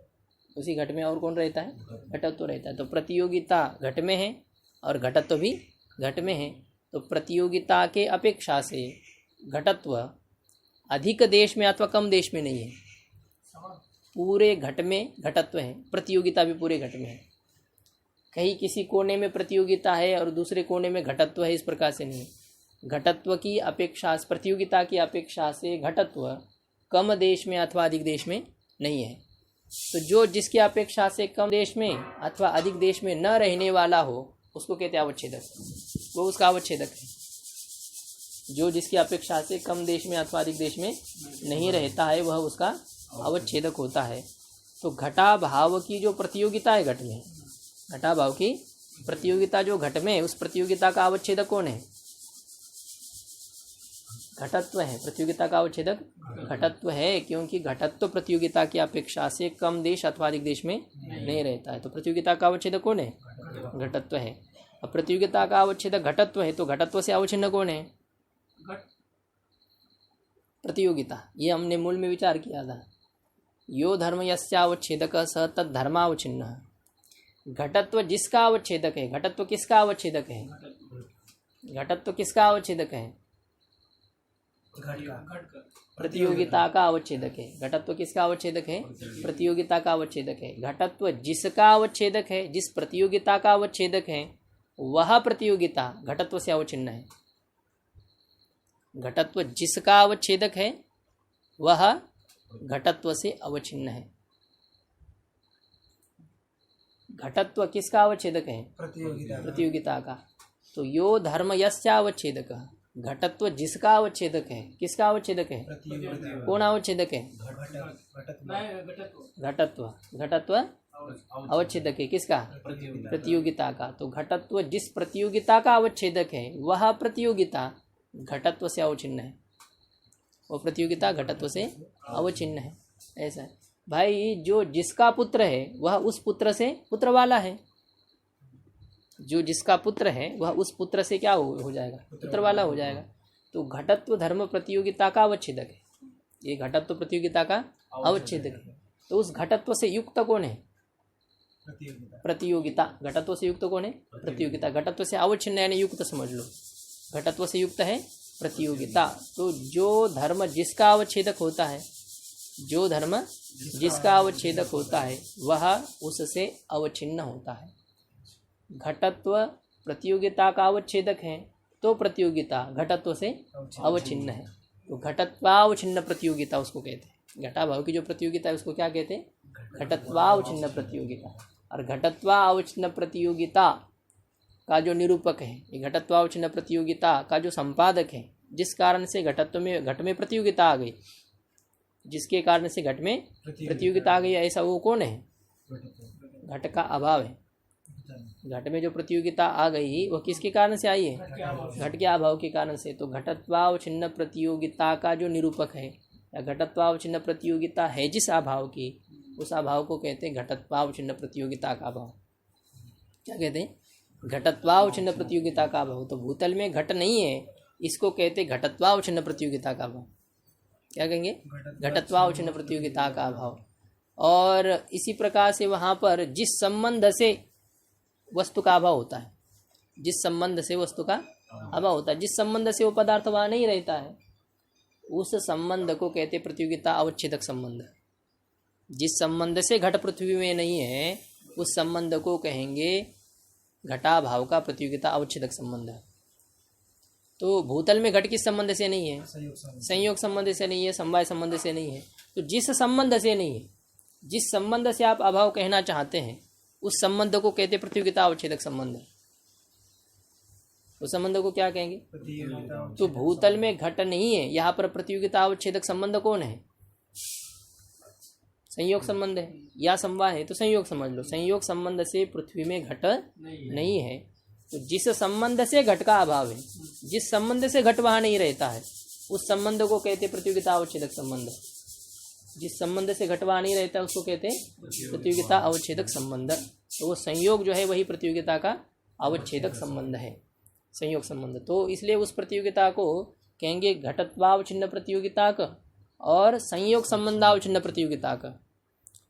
उसी घट में और कौन रहता है? घटत्व रहता है। तो प्रतियोगिता घट में है और घटत्व भी घट में है। तो प्रतियोगिता के अपेक्षा से घटत्व अधिक देश में अथवा कम देश में नहीं है, पूरे घट में घटत्व है। प्रतियोगिता भी पूरे घट में है। कहीं किसी कोने में प्रतियोगिता है और दूसरे कोने में घटत्व है, इस प्रकार से नहीं। घटत्व की अपेक्षा, प्रतियोगिता की अपेक्षा से घटत्व कम देश में अथवा अधिक देश में नहीं है। तो जो जिसकी अपेक्षा से कम देश में अथवा अधिक देश में न रहने वाला हो, उसको कहते हैं अवच्छेदक। वो उसका अवच्छेदक है। जो जिसकी अपेक्षा से कम देश में अथवा अधिक देश में नहीं रहता है, वह उसका अवच्छेदक होता है। तो घटा भाव की जो प्रतियोगिता है घट में, घटा भाव की प्रतियोगिता जो घट में, उस प्रतियोगिता का अवच्छेदक कौन है? घटत्व है। प्रतियोगिता का अवच्छेदक घटत्व है, क्योंकि घटत्व प्रतियोगिता की अपेक्षा से कम देश अथवा अधिक देश में नहीं रहता है। तो प्रतियोगिता का अवच्छेदक कौन है? घटत्व है। अब प्रतियोगिता का अवच्छेदक घटत्व है, तो घटत्व से अवच्छिन्न कौन है? प्रतियोगिता। ये हमने मूल में विचार किया था। यो धर्म यस्यावच्छेदक स तद धर्मावच्छिन्न। घटत्व जिसका अवच्छेदक है। घटत्व किसका अवच्छेदक है? घटत्व किसका अवच्छेदक है? प्रतियोगिता का अवच्छेदक है। घटत्व किसका अवच्छेदक है? प्रतियोगिता का अवच्छेदक है। घटत्व जिसका अवच्छेदक है, जिस प्रतियोगिता का अवच्छेदक है, वह प्रतियोगिता घटत्व से अवच्छिन्न है। घटत्व जिसका अवच्छेदक है, वह घटत्व से अवच्छिन्न है। घटत्व किसका अवच्छेदक है? प्रतियोगिता का। तो यो धर्म यस्या अवच्छेदक, घटत्व जिसका अवच्छेदक है। किसका अवच्छेदक है? कौन अवच्छेदक है? घटत्व। घटत्व अवच्छेदक है किसका? प्रतियोगिता का। तो घटत्व जिस प्रतियोगिता का अवच्छेदक है, वह प्रतियोगिता घटत्व से अवच्छिन्न है। वो प्रतियोगिता घटत्व से अवच्छिन्न है। ऐसा है भाई। जो जिसका पुत्र है, वह उस पुत्र से पुत्र वाला है। जो जिसका पुत्र है, वह उस पुत्र से क्या हो जाएगा? पुत्र वाला हो जाएगा। तो घटत्व धर्म प्रतियोगिता का अवच्छेदक है। ये घटत्व प्रतियोगिता का अवच्छेदक है। तो उस घटत्व से युक्त कौन है? प्रतियोगिता। घटत्व से युक्त कौन है? प्रतियोगिता। घटत्व से अवच्छिन्न यानी युक्त समझ लो। घटत्व से युक्त है प्रतियोगिता। तो जो धर्म जिसका अवच्छेदक होता है, जो धर्म जिसका अवच्छेदक होता है, वह उससे अवच्छिन्न होता है। घटत्व प्रतियोगिता का अवच्छेदक है, तो प्रतियोगिता घटत्व से अवच्छिन्न है। तो घटत्वावच्छिन्न प्रतियोगिता उसको कहते हैं। घटाभाव की जो प्रतियोगिता है उसको क्या कहते हैं? घटत्वावच्छिन्न प्रतियोगिता। और घटत्वावच्छिन्न प्रतियोगिता का जो निरूपक है, ये घटत्वावच्छिन्न प्रतियोगिता का जो संपादक है, जिस कारण से घटत्व में घट में प्रतियोगिता आ गई, जिसके कारण से घट में प्रतियोगिता आ गई, ऐसा वो कौन है? घट का अभाव है। घट में जो प्रतियोगिता आ गई वो किसके कारण से आई है? घट के अभाव के कारण से। तो घटत्वावच्छिन्न प्रतियोगिता का जो निरूपक है या घटत्वावच्छिन्न प्रतियोगिता है जिस अभाव की, उस अभाव को कहते हैं घटत्वावच्छिन्न प्रतियोगिता का अभाव। क्या कहते हैं? घटत्वावच्छिन्न प्रतियोगिता का अभाव। तो भूतल में घट नहीं है, इसको कहते हैं घटत्वावच्छिन्न प्रतियोगिता का अभाव। क्या कहेंगे? घटत्वावच्छिन्न प्रतियोगिता का अभाव। और इसी प्रकार से वहाँ पर जिस संबंध से वस्तु का अभाव होता है, जिस संबंध से वस्तु का अभाव होता है, जिस संबंध से वो पदार्थ वहाँ नहीं रहता है, उस संबंध को कहते प्रतियोगिता अवच्छेदक संबंध। जिस संबंध से घट पृथ्वी में नहीं है, उस संबंध को कहेंगे घटाभाव का प्रतियोगिता अवच्छेदक संबंध। तो भूतल में घट किस संबंध से नहीं है? संयोग संबंध से नहीं है, समवाय संबंध से नहीं है। तो जिस संबंध से नहीं है, जिस संबंध से आप अभाव कहना चाहते हैं, उस संबंध को कहते प्रतियोगिता अवच्छेदक संबंध। उस संबंध को क्या कहेंगे? तो भूतल में घट नहीं है, यहाँ पर प्रतियोगिता अवच्छेदक संबंध कौन है? संयोग संबंध है या समवाय है, तो संयोग समझ लो। संयोग संबंध से पृथ्वी में घट नहीं है। तो जिस संबंध से घट का अभाव है, जिस संबंध से घट वहाँ नहीं रहता है, उस संबंध को कहते प्रतियोगिता अवच्छेदक संबंध। जिस संबंध से घट वहाँ नहीं रहता है उसको कहते प्रतियोगिता अवच्छेदक संबंध। तो वो संयोग जो है वही प्रतियोगिता का अवच्छेदक संबंध है, संयोग संबंध। तो इसलिए उस प्रतियोगिता को कहेंगे घटत्वावच्छिन्न प्रतियोगिता का और संयोग संबंधावच्छिन्न प्रतियोगिता का।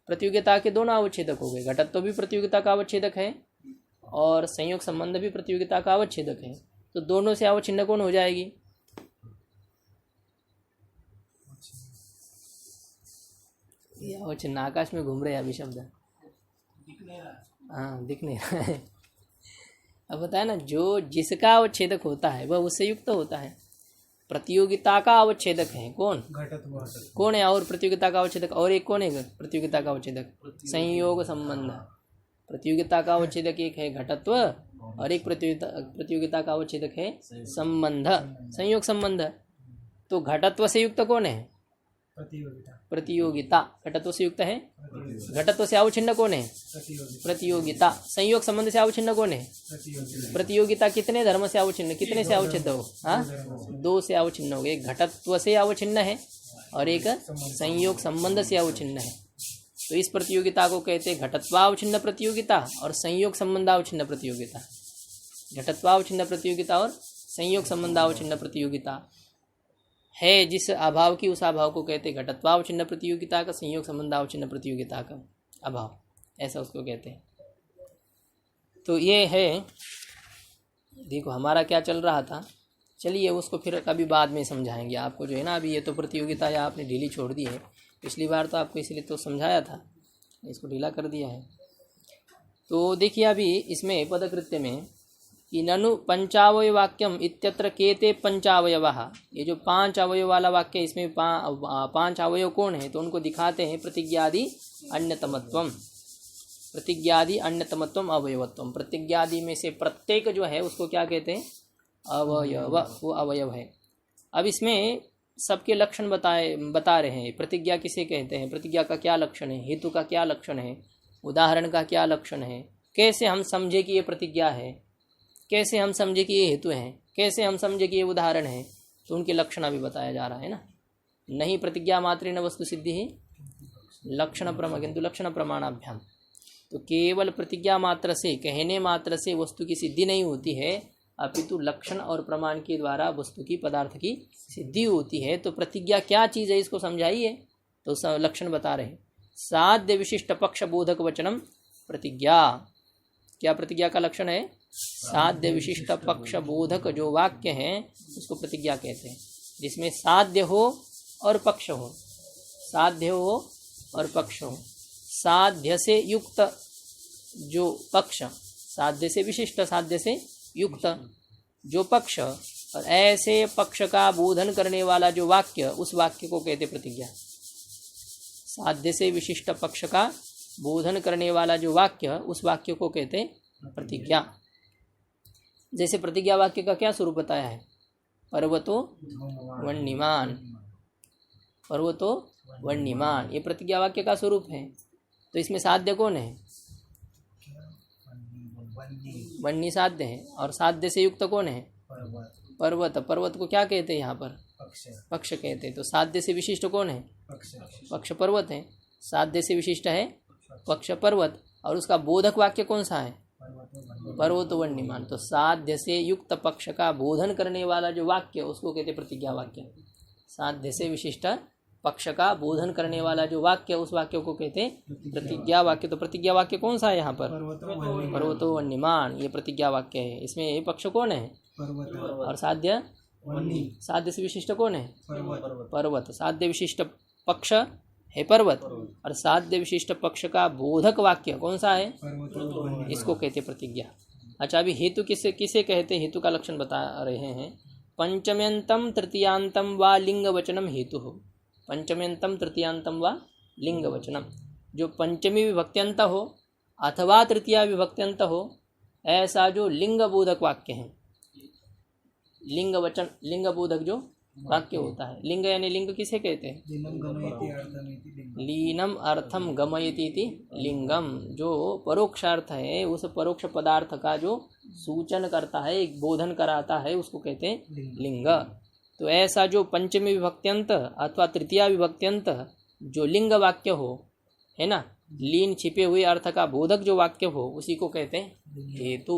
प्रतियोगिता के दोनों अवच्छेदक हो गए। घटत्व भी प्रतियोगिता का अवच्छेदक है और संयोग संबंध भी प्रतियोगिता का अवच्छेदक है। तो दोनों से अवच्छिन्न कौन हो जाएगी? ये अवच्छिन्न आकाश में घूम रहे हैं अभी शब्द। हाँ, दिख नहीं रहा है। अब बताया ना, जो जिसका अवच्छेदक होता है वह उससे युक्त होता है। प्रतियोगिता का अवच्छेदक है कौन? कौन है? और प्रतियोगिता का अवच्छेदक और एक कौन है? प्रतियोगिता का अवच्छेदक संयोग संबंध। प्रतियोगिता का अवच्छेदक एक है घटत्व और एक प्रतियोगिता का अवच्छेदक है संबंध, संयोग संबंध। तो घटत्व से युक्त कौन है? प्रतियोगिता घटत्व से युक्त है। घटत्व से अवच्छिन्न कौन है? प्रतियोगिता। संयोग संबंध से अवच्छिन्न कौन है? प्रतियोगिता। कितने धर्म से अवच्छिन्न, कितने से अवच्छिन्न हो? हाँ, दो से अवच्छिन्न हो गए। घटत्व से अवच्छिन्न है और एक संयोग संबंध से अवच्छिन्न है। तो इस प्रतियोगिता को कहते हैं घटत्वावच्छिन्न प्रतियोगिता और संयोग संबंधावच्छिन्न प्रतियोगिता। घटत्वावच्छिन्न प्रतियोगिता और संयोग संबंधावच्छिन्न प्रतियोगिता है जिस अभाव की, उस अभाव को कहते हैं घटत्वावच्छिन्न प्रतियोगिता का, संयोग संबंधावच्छिन्न प्रतियोगिता का अभाव, ऐसा उसको कहते हैं। तो ये है, देखो हमारा क्या चल रहा था। चलिए उसको फिर कभी बाद में समझाएंगे आपको, जो है ना। अभी ये तो प्रतियोगिता या आपने ढीली छोड़ दी है, पिछली बार तो आपको इसलिए तो समझाया था, इसको ढीला कर दिया है। तो देखिए अभी इसमें पदकृत्य में कि ननु पंचावय वाक्यम इत्यत्र केते पंचावयवः। ये जो 5 अवयव वाला वाक्य, इसमें 5 अवयव कौन है? तो उनको दिखाते हैं प्रतिज्ञादि अन्यतमत्वम। प्रतिज्ञादि अन्यतमत्वम अवयवत्वम। प्रतिज्ञादि में से प्रत्येक जो है उसको क्या कहते हैं? अवयव, वो अवयव है। अब इसमें सबके लक्षण बता रहे हैं। प्रतिज्ञा किसे कहते हैं, प्रतिज्ञा का क्या लक्षण है, हेतु का क्या लक्षण है, उदाहरण का क्या लक्षण है, कैसे हम समझे कि ये प्रतिज्ञा है, कैसे हम समझे कि ये हेतु है, कैसे हम समझे कि ये उदाहरण है। तो उनके लक्षण अभी बताया जा रहा है ना। नहीं प्रतिज्ञा मात्रेण वस्तु सिद्धि ही लक्षण प्रमा किंतु लक्षण प्रमाणाभ्याम। तो केवल प्रतिज्ञा मात्र से, कहने मात्र से वस्तु की सिद्धि नहीं होती है, अपितु लक्षण और प्रमाण के द्वारा वस्तु की, पदार्थ की सिद्धि होती है। तो प्रतिज्ञा क्या चीज़ है इसको समझाइए। तो लक्षण बता रहे हैं। साध्य विशिष्ट पक्ष बोधक वचनम प्रतिज्ञा। क्या प्रतिज्ञा का लक्षण है? साध्य विशिष्ट पक्ष बोधक जो वाक्य हैं उसको प्रतिज्ञा कहते हैं, जिसमें साध्य हो और पक्ष हो, साध्य हो और पक्ष हो। साध्य से युक्त जो पक्ष, साध्य से विशिष्ट, साध्य से युक्त जो पक्ष, और ऐसे पक्ष का बोधन करने वाला जो वाक्य, उस वाक्य को कहते प्रतिज्ञा। साध्य से विशिष्ट पक्ष का बोधन करने वाला जो वाक्य, उस वाक्य को कहते प्रतिज्ञा। जैसे प्रतिज्ञा वाक्य का क्या स्वरूप बताया है? पर्वतो वह्निमान, पर्वतो वह्निमान, ये प्रतिज्ञा वाक्य का स्वरूप है। तो इसमें साध्य कौन है? वन्नी वन्नी साध्य है, और साध्य से युक्त कौन है? पर्वत पर्वत। पर्वत को क्या कहते हैं यहाँ पर? पक्ष पक्ष कहते हैं। तो साध्य से विशिष्ट कौन है? पक्ष पक्ष पर्वत है। साध्य से विशिष्ट है पक्ष पर्वत, और उसका बोधक वाक्य कौन सा है? पर्वत वन्यमान। तो साध्य से युक्त पक्ष का बोधन करने वाला जो वाक्य उसको कहते हैं प्रतिज्ञा वाक्य। साध्य से विशिष्ट पक्ष का बोधन करने वाला जो वाक्य, उस वाक्य को कहते हैं प्रतिज्ञा वाक्य। तो प्रतिज्ञा वाक्य कौन सा है यहाँ पर? पर्वतो वन्यमान, ये प्रतिज्ञा वाक्य है। इसमें ये पक्ष कौन है? पर्वत और साध्य? वन्नी साध्य से विशिष्ट कौन है? पर्वत पर्वत। साध्य विशिष्ट पक्ष है पर्वत, और साध्य विशिष्ट पक्ष का बोधक वाक्य कौन सा है? पर्वतो वन्नी इसको कहते प्रतिज्ञा। अच्छा, अभी हेतु किसे किसे कहते हैं? हेतु का लक्षण बता रहे हैं। पंचम्यंतम तृतीयांतम व लिंग वचनम हेतु हो। पंचम्यंतम तृतीयांतम व लिंग वचनम, जो पंचमी विभक्त्यंत हो अथवा तृतीया विभक्त्यंत हो, ऐसा जो लिंग बोधक वाक्य है। लिंग वचन, लिंग बोधक जो वाक्य होता है। लिंग यानी लिंग किसे कहते हैं? लीनं गमयति अर्थमिति लिंगम्। लीनम अर्थम गमयति इति लिंगम, जो परोक्षार्थ है उस परोक्ष पदार्थ का जो सूचन करता है, एक बोधन कराता है, उसको कहते हैं लिंग। तो ऐसा जो पंचमी विभक्त्यंत अथवा तृतीया विभक्त्यंत जो लिंग वाक्य हो, है ना, लीन छिपे हुए अर्थ का बोधक जो वाक्य हो, उसी को कहते हैं हेतु।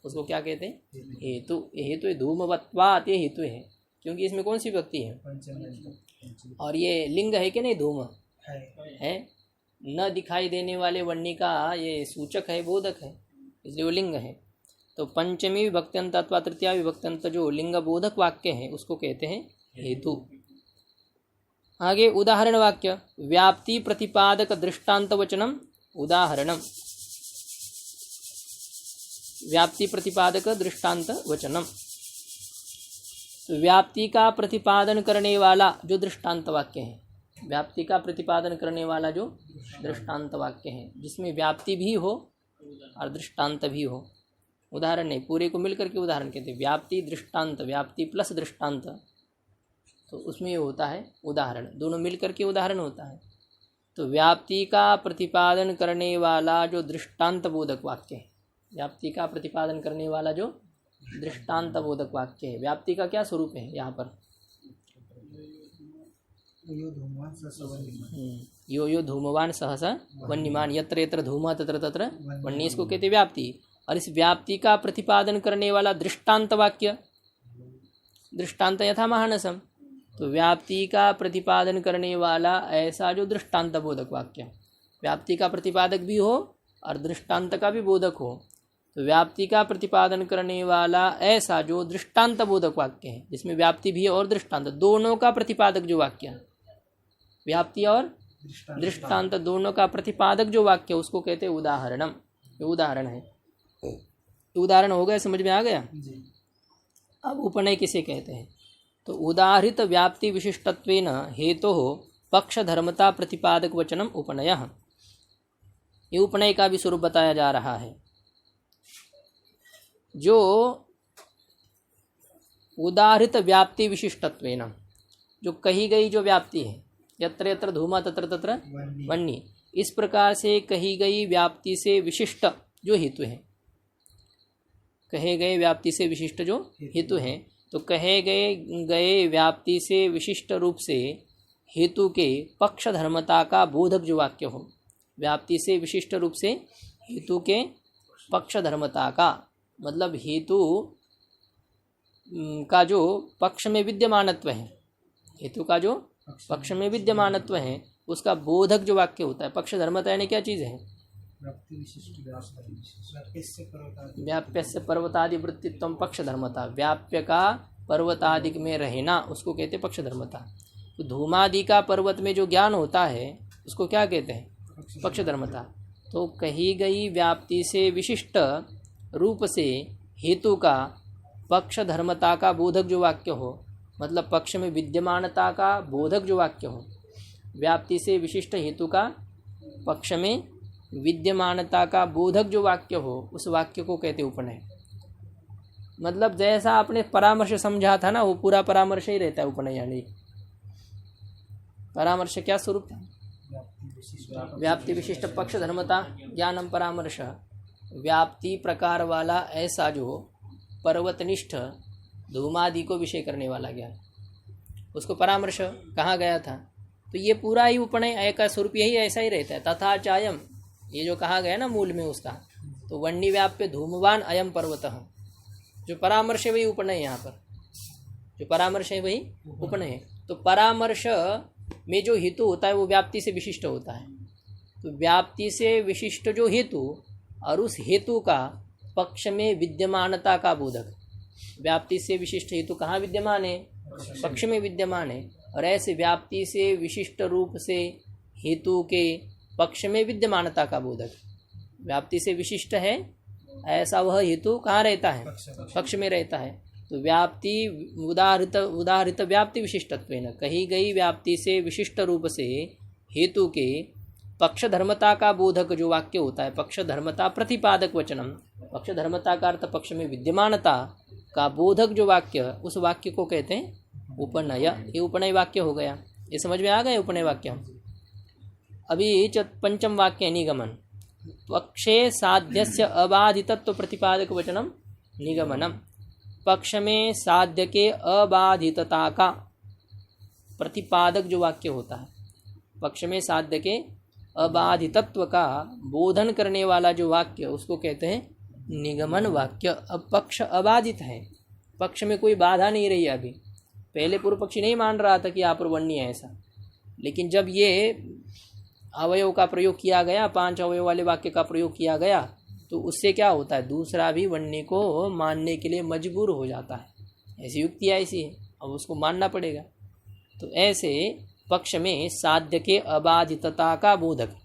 उसको क्या कहते हैं? हेतु। ये हेतु धूमवत्वात्, ये हेतु है क्योंकि इसमें कौन सी विभक्ति है? पंचम्यंत और ये लिंग है कि नहीं? धूम है है, न दिखाई देने वाले वन्नी का ये सूचक है, बोधक है, इसलिए वो लिंग है। तो पंचमी विभक्त्यंत अथवा तृतीया विभक्त्यंत जो लिंग बोधक वाक्य है उसको कहते हैं हेतु। आगे उदाहरण वाक्य, व्याप्ति प्रतिपादक दृष्टांत वचनम उदाहरणम। व्याप्ति प्रतिपादक दृष्टांत वचनम, तो व्याप्ति का प्रतिपादन करने वाला जो दृष्टांत वाक्य है, व्याप्ति का प्रतिपादन करने वाला जो दृष्टांत वाक्य है, जिसमें व्याप्ति भी हो और दृष्टांत भी हो। उदाहरण नहीं, पूरे को मिलकर के उदाहरण कहते हैं। व्याप्ति दृष्टांत, व्याप्ति प्लस दृष्टांत, तो उसमें ये होता है उदाहरण, दोनों मिलकर के उदाहरण होता है। तो व्याप्ति का प्रतिपादन करने वाला जो दृष्टांत बोधक वाक्य है, व्याप्ति का प्रतिपादन करने वाला जो दृष्टांत बोधक वाक्य है, व्याप्ति का क्या स्वरूप है यहाँ पर? यो धूमवान स वन्यमान। यो यो धूमवान सहसा वन्यमान, यत्र यत्र धूम तत्र तत्र वन्य, इसको कहते व्याप्ति। और इस व्याप्ति का प्रतिपादन करने वाला दृष्टांत वाक्य, दृष्टांत यथा महानसम, तो व्याप्ति का प्रतिपादन करने वाला ऐसा जो दृष्टांत बोधक वाक्य, व्याप्ति का प्रतिपादक भी हो और दृष्टांत का भी बोधक हो, तो व्याप्ति का प्रतिपादन करने वाला ऐसा जो दृष्टांत बोधक वाक्य है, जिसमें व्याप्ति भी है और दृष्टांत, दोनों का प्रतिपादक जो वाक्य है, व्याप्ति और दृष्टांत दोनों का प्रतिपादक जो वाक्य, उसको कहते हैं उदाहरणम। ये उदाहरण है। उदाहरण हो गया, समझ में आ गया? अब उपनय किसे कहते हैं? तो उदाहृत व्याप्ति विशिष्टत्वेन हेतु पक्ष धर्मता प्रतिपादक वचनम उपनयः। ये उपनय का भी स्वरूप बताया जा रहा है। जो उदाहृत व्याप्ति विशिष्टत्वेन, जो कही गई जो व्याप्ति है, यत्र यत्र धूमा तत्र तत्र वन्नी, इस प्रकार से कही गई व्याप्ति से विशिष्ट जो हेतु है, कहे गए व्याप्ति से विशिष्ट जो हेतु है, तो कहे गए व्याप्ति से विशिष्ट रूप से हेतु के पक्ष धर्मता का बोधक जो वाक्य हो, व्याप्ति से विशिष्ट रूप से हेतु के पक्ष धर्मता का, मतलब हेतु का जो पक्ष में विद्यमानत्व है, हेतु का जो पक्ष में विद्यमानत्व है, उसका बोधक जो वाक्य होता है। पक्ष धर्मता यानी क्या चीज़ है? व्याप्य पर्वतादि वृत्तित्व पक्ष धर्मता, व्याप्य का पर्वतादि में रहना, उसको कहते हैं पक्ष धर्मता। तो धूमादि का पर्वत में जो ज्ञान होता है उसको क्या कहते हैं? पक्ष धर्मता। तो कही गई व्याप्ति से विशिष्ट रूप से हेतु का पक्ष धर्मता का बोधक जो वाक्य हो, मतलब पक्ष में विद्यमानता का बोधक जो वाक्य हो, व्याप्ति से विशिष्ट हेतु का पक्ष में विद्यमानता का बोधक जो वाक्य हो, उस वाक्य को कहते उपनय। मतलब जैसा आपने परामर्श समझा था ना, वो पूरा परामर्श ही रहता है उपनय। यानी परामर्श क्या स्वरूप था? व्याप्ति विशिष्ट पक्ष धर्मता ज्ञानम परामर्श, व्याप्ति प्रकार वाला ऐसा जो पर्वतनिष्ठ धूमादि को विषय करने वाला ज्ञान, उसको परामर्श कहा गया था। तो ये पूरा ही उपनय का स्वरूप यही ऐसा ही रहता है। तथा चायम, ये जो कहा गया ना मूल में उसका, तो वन्नी व्याप्य धूमवान अयम पर्वतः, जो परामर्श है वही उपनय है। यहाँ पर जो परामर्श है वही उपनय है। तो परामर्श में जो हेतु होता है वो व्याप्ति से विशिष्ट होता है। तो व्याप्ति से विशिष्ट जो हेतु और उस हेतु का पक्ष में विद्यमानता का बोधक, व्याप्ति से विशिष्ट हेतु कहाँ विद्यमान है? पक्ष में विद्यमान है। और ऐसे व्याप्ति से विशिष्ट रूप से हेतु के पक्ष में विद्यमानता का बोधक, व्याप्ति से विशिष्ट है ऐसा वह हेतु कहाँ रहता है? पक्ष में रहता है। तो व्याप्ति उदाहरित व्याप्ति विशिष्टत्वेन, कही गई व्याप्ति से विशिष्ट रूप से हेतु के पक्ष धर्मता का बोधक जो वाक्य होता है, पक्ष धर्मता प्रतिपादक वचनम, पक्ष धर्मता का अर्थ पक्ष में विद्यमानता का बोधक जो वाक्य, उस वाक्य को कहते हैं उपनय। ये उपनय वाक्य हो गया। ये समझ में आ गए उपनय वाक्य। अभी पंचम वाक्य निगमन, पक्षे साध्यस्य अबाधितत्व प्रतिपादक वचनम निगमनम, पक्ष में साध्य के अबाधितता का प्रतिपादक जो वाक्य होता है, पक्ष में साध्य के अबाधितत्व का बोधन करने वाला जो वाक्य, उसको कहते हैं निगमन वाक्य। अब पक्ष अबाधित है, पक्ष में कोई बाधा नहीं रही। अभी पहले पूर्व पक्षी नहीं मान रहा था कि यहाँ पर वन्य है ऐसा, लेकिन जब ये अवयव का प्रयोग किया गया, 5 अवयव वाले वाक्य का प्रयोग किया गया, तो उससे क्या होता है? दूसरा भी वन्य को मानने के लिए मजबूर हो जाता है। ऐसी युक्ति ऐसी है, अब उसको मानना पड़ेगा। तो ऐसे पक्ष में साध्य के अबाधितता का बोधक,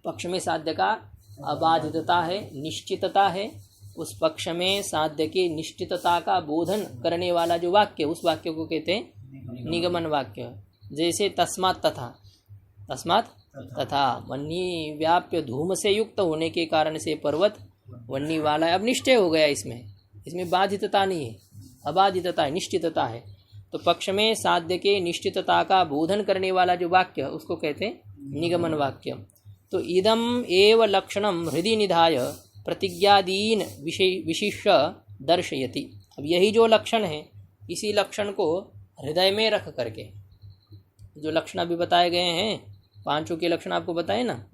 पक्ष में साध्य का अबाधितता है, निश्चितता है, उस पक्ष में साध्य के निश्चितता का बोधन करने वाला जो वाक्य, उस वाक्य को कहते हैं निगमन वाक्य। जैसे तस्मात् तथा, तस्मात् तथा, वन्नी व्याप्य धूम से युक्त होने के कारण से पर्वत वन्नी वाला है। अब निश्चय हो गया, इसमें बाधितता नहीं है, अबाधितता है, निश्चितता है। तो पक्ष में साध्य के निश्चितता का बोधन करने वाला जो वाक्य, उसको कहते हैं निगमन वाक्य। तो इदम एव लक्षणम हृदय निधाय प्रतिज्ञादीन विशिष्य दर्शयति। अब यही जो लक्षण है, इसी लक्षण को हृदय में रख करके, जो लक्षण अभी बताए गए हैं, 5 के लक्षण आपको बताए ना,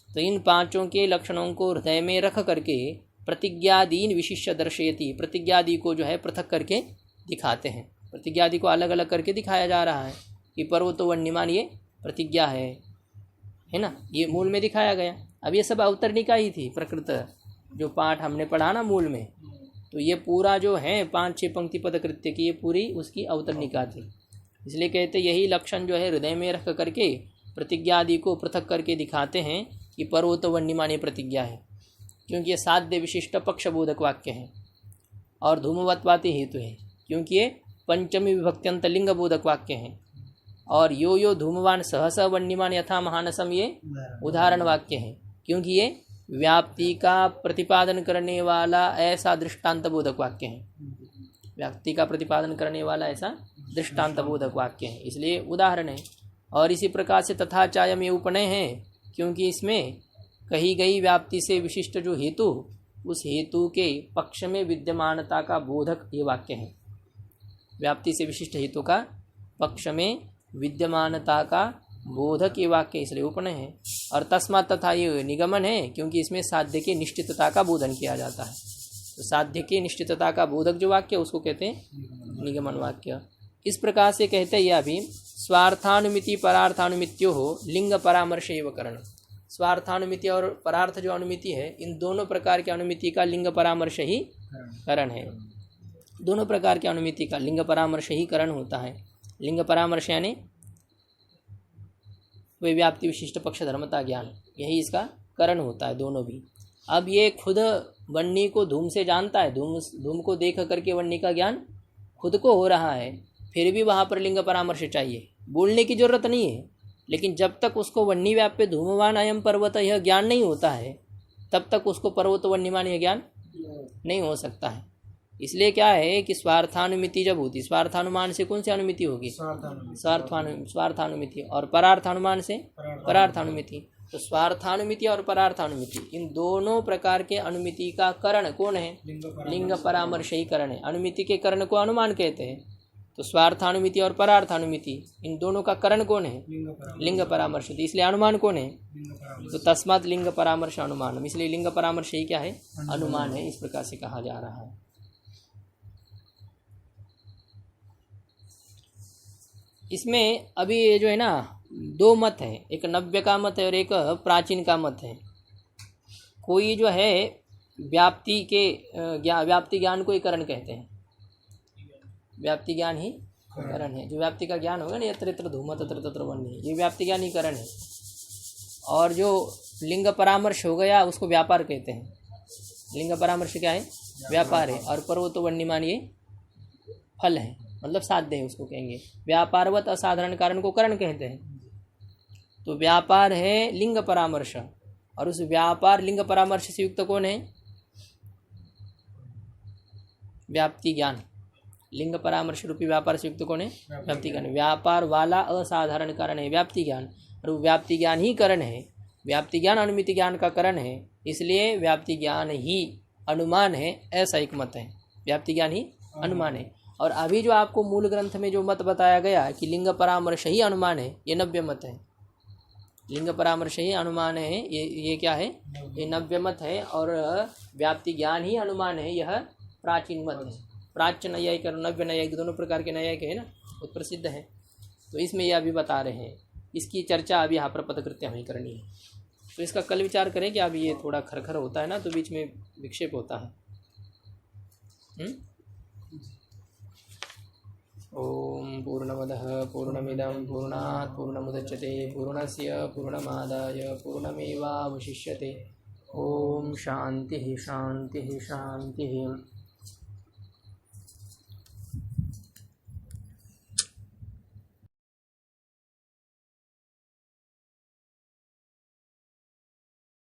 तो इन 5 के लक्षणों को हृदय में रख करके प्रतिज्ञादीन विशिष्य दर्शयति, प्रतिज्ञादि को जो है पृथक करके दिखाते हैं। प्रतिज्ञादि को अलग अलग करके दिखाया जा रहा है कि पर्वतो वन्यमान ये प्रतिज्ञा है ना, ये मूल में दिखाया गया। अब ये सब अवतरणिका ही थी, प्रकृत जो पाठ हमने पढ़ा ना मूल में, तो ये पूरा जो है 5-6 पंक्ति पद कृत्य की, ये पूरी उसकी अवतरणिका थी। इसलिए कहते यही लक्षण जो है हृदय में रख करके प्रतिज्ञादि को पृथक करके दिखाते हैं कि पर्वतो वन्यमान ये प्रतिज्ञा है, क्योंकि ये साध्य विशिष्ट पक्ष बोधक वाक्य है। और धूमवत्वाति हेतु है, क्योंकि ये पंचमी विभक्त्यंत लिंग बोधक वाक्य है। और यो धूमवान सहस वन्यमान यथा महानसम, ये उदाहरण वाक्य है, क्योंकि ये व्याप्ति का प्रतिपादन करने वाला ऐसा दृष्टांत बोधक वाक्य है। व्याप्ति का प्रतिपादन करने वाला ऐसा दृष्टांत बोधक वाक्य है, इसलिए उदाहरण है। और इसी प्रकार से तथा चायम ये उपनय है, क्योंकि इसमें कही गई व्याप्ति से विशिष्ट जो हेतु, उस हेतु के पक्ष में विद्यमानता का बोधक ये वाक्य है। व्याप्ति से विशिष्ट हेतु का पक्ष में विद्यमानता का बोधक ये वाक्य, इसलिए उपनय है। और तस्मात् तथा ये निगमन है, क्योंकि इसमें साध्य की निश्चितता का बोधन किया जाता है। तो साध्य की निश्चितता का बोधक जो वाक्य, उसको कहते हैं निगमन वाक्य। इस प्रकार से कहते हैं अभी स्वार्थानुमिति परार्थानुमित्यो हो लिंग परामर्श एवं करण। स्वार्थानुमिति और परार्थ जो अनुमिति है, इन दोनों प्रकार के अनुमिति का लिंग परामर्श ही करण है। दोनों प्रकार के अनुमिति का लिंग परामर्श ही करण होता है। लिंग परामर्श यानी वे व्याप्ति विशिष्ट पक्ष धर्मता ज्ञान, यही इसका करण होता है, दोनों भी। अब ये खुद वन्नी को धूम से जानता है, धूम को देख करके वन्नी का ज्ञान खुद को हो रहा है, फिर भी वहाँ पर लिंग परामर्श चाहिए। बोलने की जरूरत नहीं है, लेकिन जब तक उसको वन्नी व्याप्य धूमवान अयम पर्वत यह ज्ञान नहीं होता है, तब तक उसको पर्वत वन्यमान यह ज्ञान नहीं हो सकता है। इसलिए क्या है कि स्वार्थानुमिति जब होती, स्वार्थानुमान से कौन सी अनुमिति होगी? स्वार्थानुमिति। और परार्थानुमान से परार्थानुमिति। तो स्वार्थानुमिति और परार्थानुमिति इन दोनों प्रकार के अनुमिति का करण कौन है? लिंग परामर्शयी करण है। अनुमिति के करण को अनुमान कहते हैं। तो स्वार्थानुमिति और परार्थानुमिति इन दोनों का करण कौन है? लिंग परामर्श। इसलिए अनुमान कौन है? तो तस्मात् लिंग परामर्श अनुमान, इसलिए लिंग परामर्श ही क्या है? अनुमान है। इस प्रकार से कहा जा रहा है। इसमें अभी ये जो है ना, दो मत है, एक नव्य का मत है और एक प्राचीन का मत है। कोई जो है व्याप्ति ज्ञान को ही करण कहते हैं। व्याप्ति ज्ञान ही करण है। जो व्याप्ति का ज्ञान होगा ना, यत्र यत्र धूम तत्र तत्र वह्नि, ये व्याप्ति ज्ञान ही करण है। और जो लिंग परामर्श हो गया उसको व्यापार कहते हैं। लिंग परामर्श क्या है? व्यापार है। और पर्वतो वह्निमान ये फल है, मतलब साध्य है, उसको कहेंगे। व्यापारवत असाधारण कारण को करण कहते हैं। तो व्यापार है लिंग परामर्श, और उस व्यापार लिंग परामर्श से युक्त कौन है? व्याप्ति ज्ञान। लिंग परामर्श रूपी व्यापार से युक्त कौन है? व्याप्ति ज्ञान। व्यापार वाला असाधारण कारण है व्याप्ति ज्ञान, और वो व्याप्ति ज्ञान ही करण है। व्याप्ति ज्ञान अनुमिति ज्ञान का करण है, इसलिए व्याप्ति ज्ञान ही अनुमान है, ऐसा एक मत है। व्याप्ति ज्ञान ही अनुमान है। और अभी जो आपको मूल ग्रंथ में जो मत बताया गया कि लिंग परामर्श ही अनुमान है, ये नव्य मत है। लिंग परामर्श ही अनुमान है, ये क्या है? ये नव्य मत है। और व्याप्ति ज्ञान ही अनुमान है, यह प्राचीन मत है। प्राच्य न्यायिक और नव्य न्यायिक दोनों प्रकार के न्यायिक है ना, बहुत प्रसिद्ध है। तो इसमें ये अभी बता रहे हैं, इसकी चर्चा अभी यहाँ पर पदकृत्य में करनी है। तो इसका कल विचार करें कि अभी ये थोड़ा खरखर होता है ना, तो बीच में विक्षेप होता है। ओम पूर्णमदः पूर्णमिदं पूर्णात् पूर्णमुदच्यते पूर्णस्य पूर्णमादाय पूर्णमेवावशिष्यते। ओम शांति शांति शांति।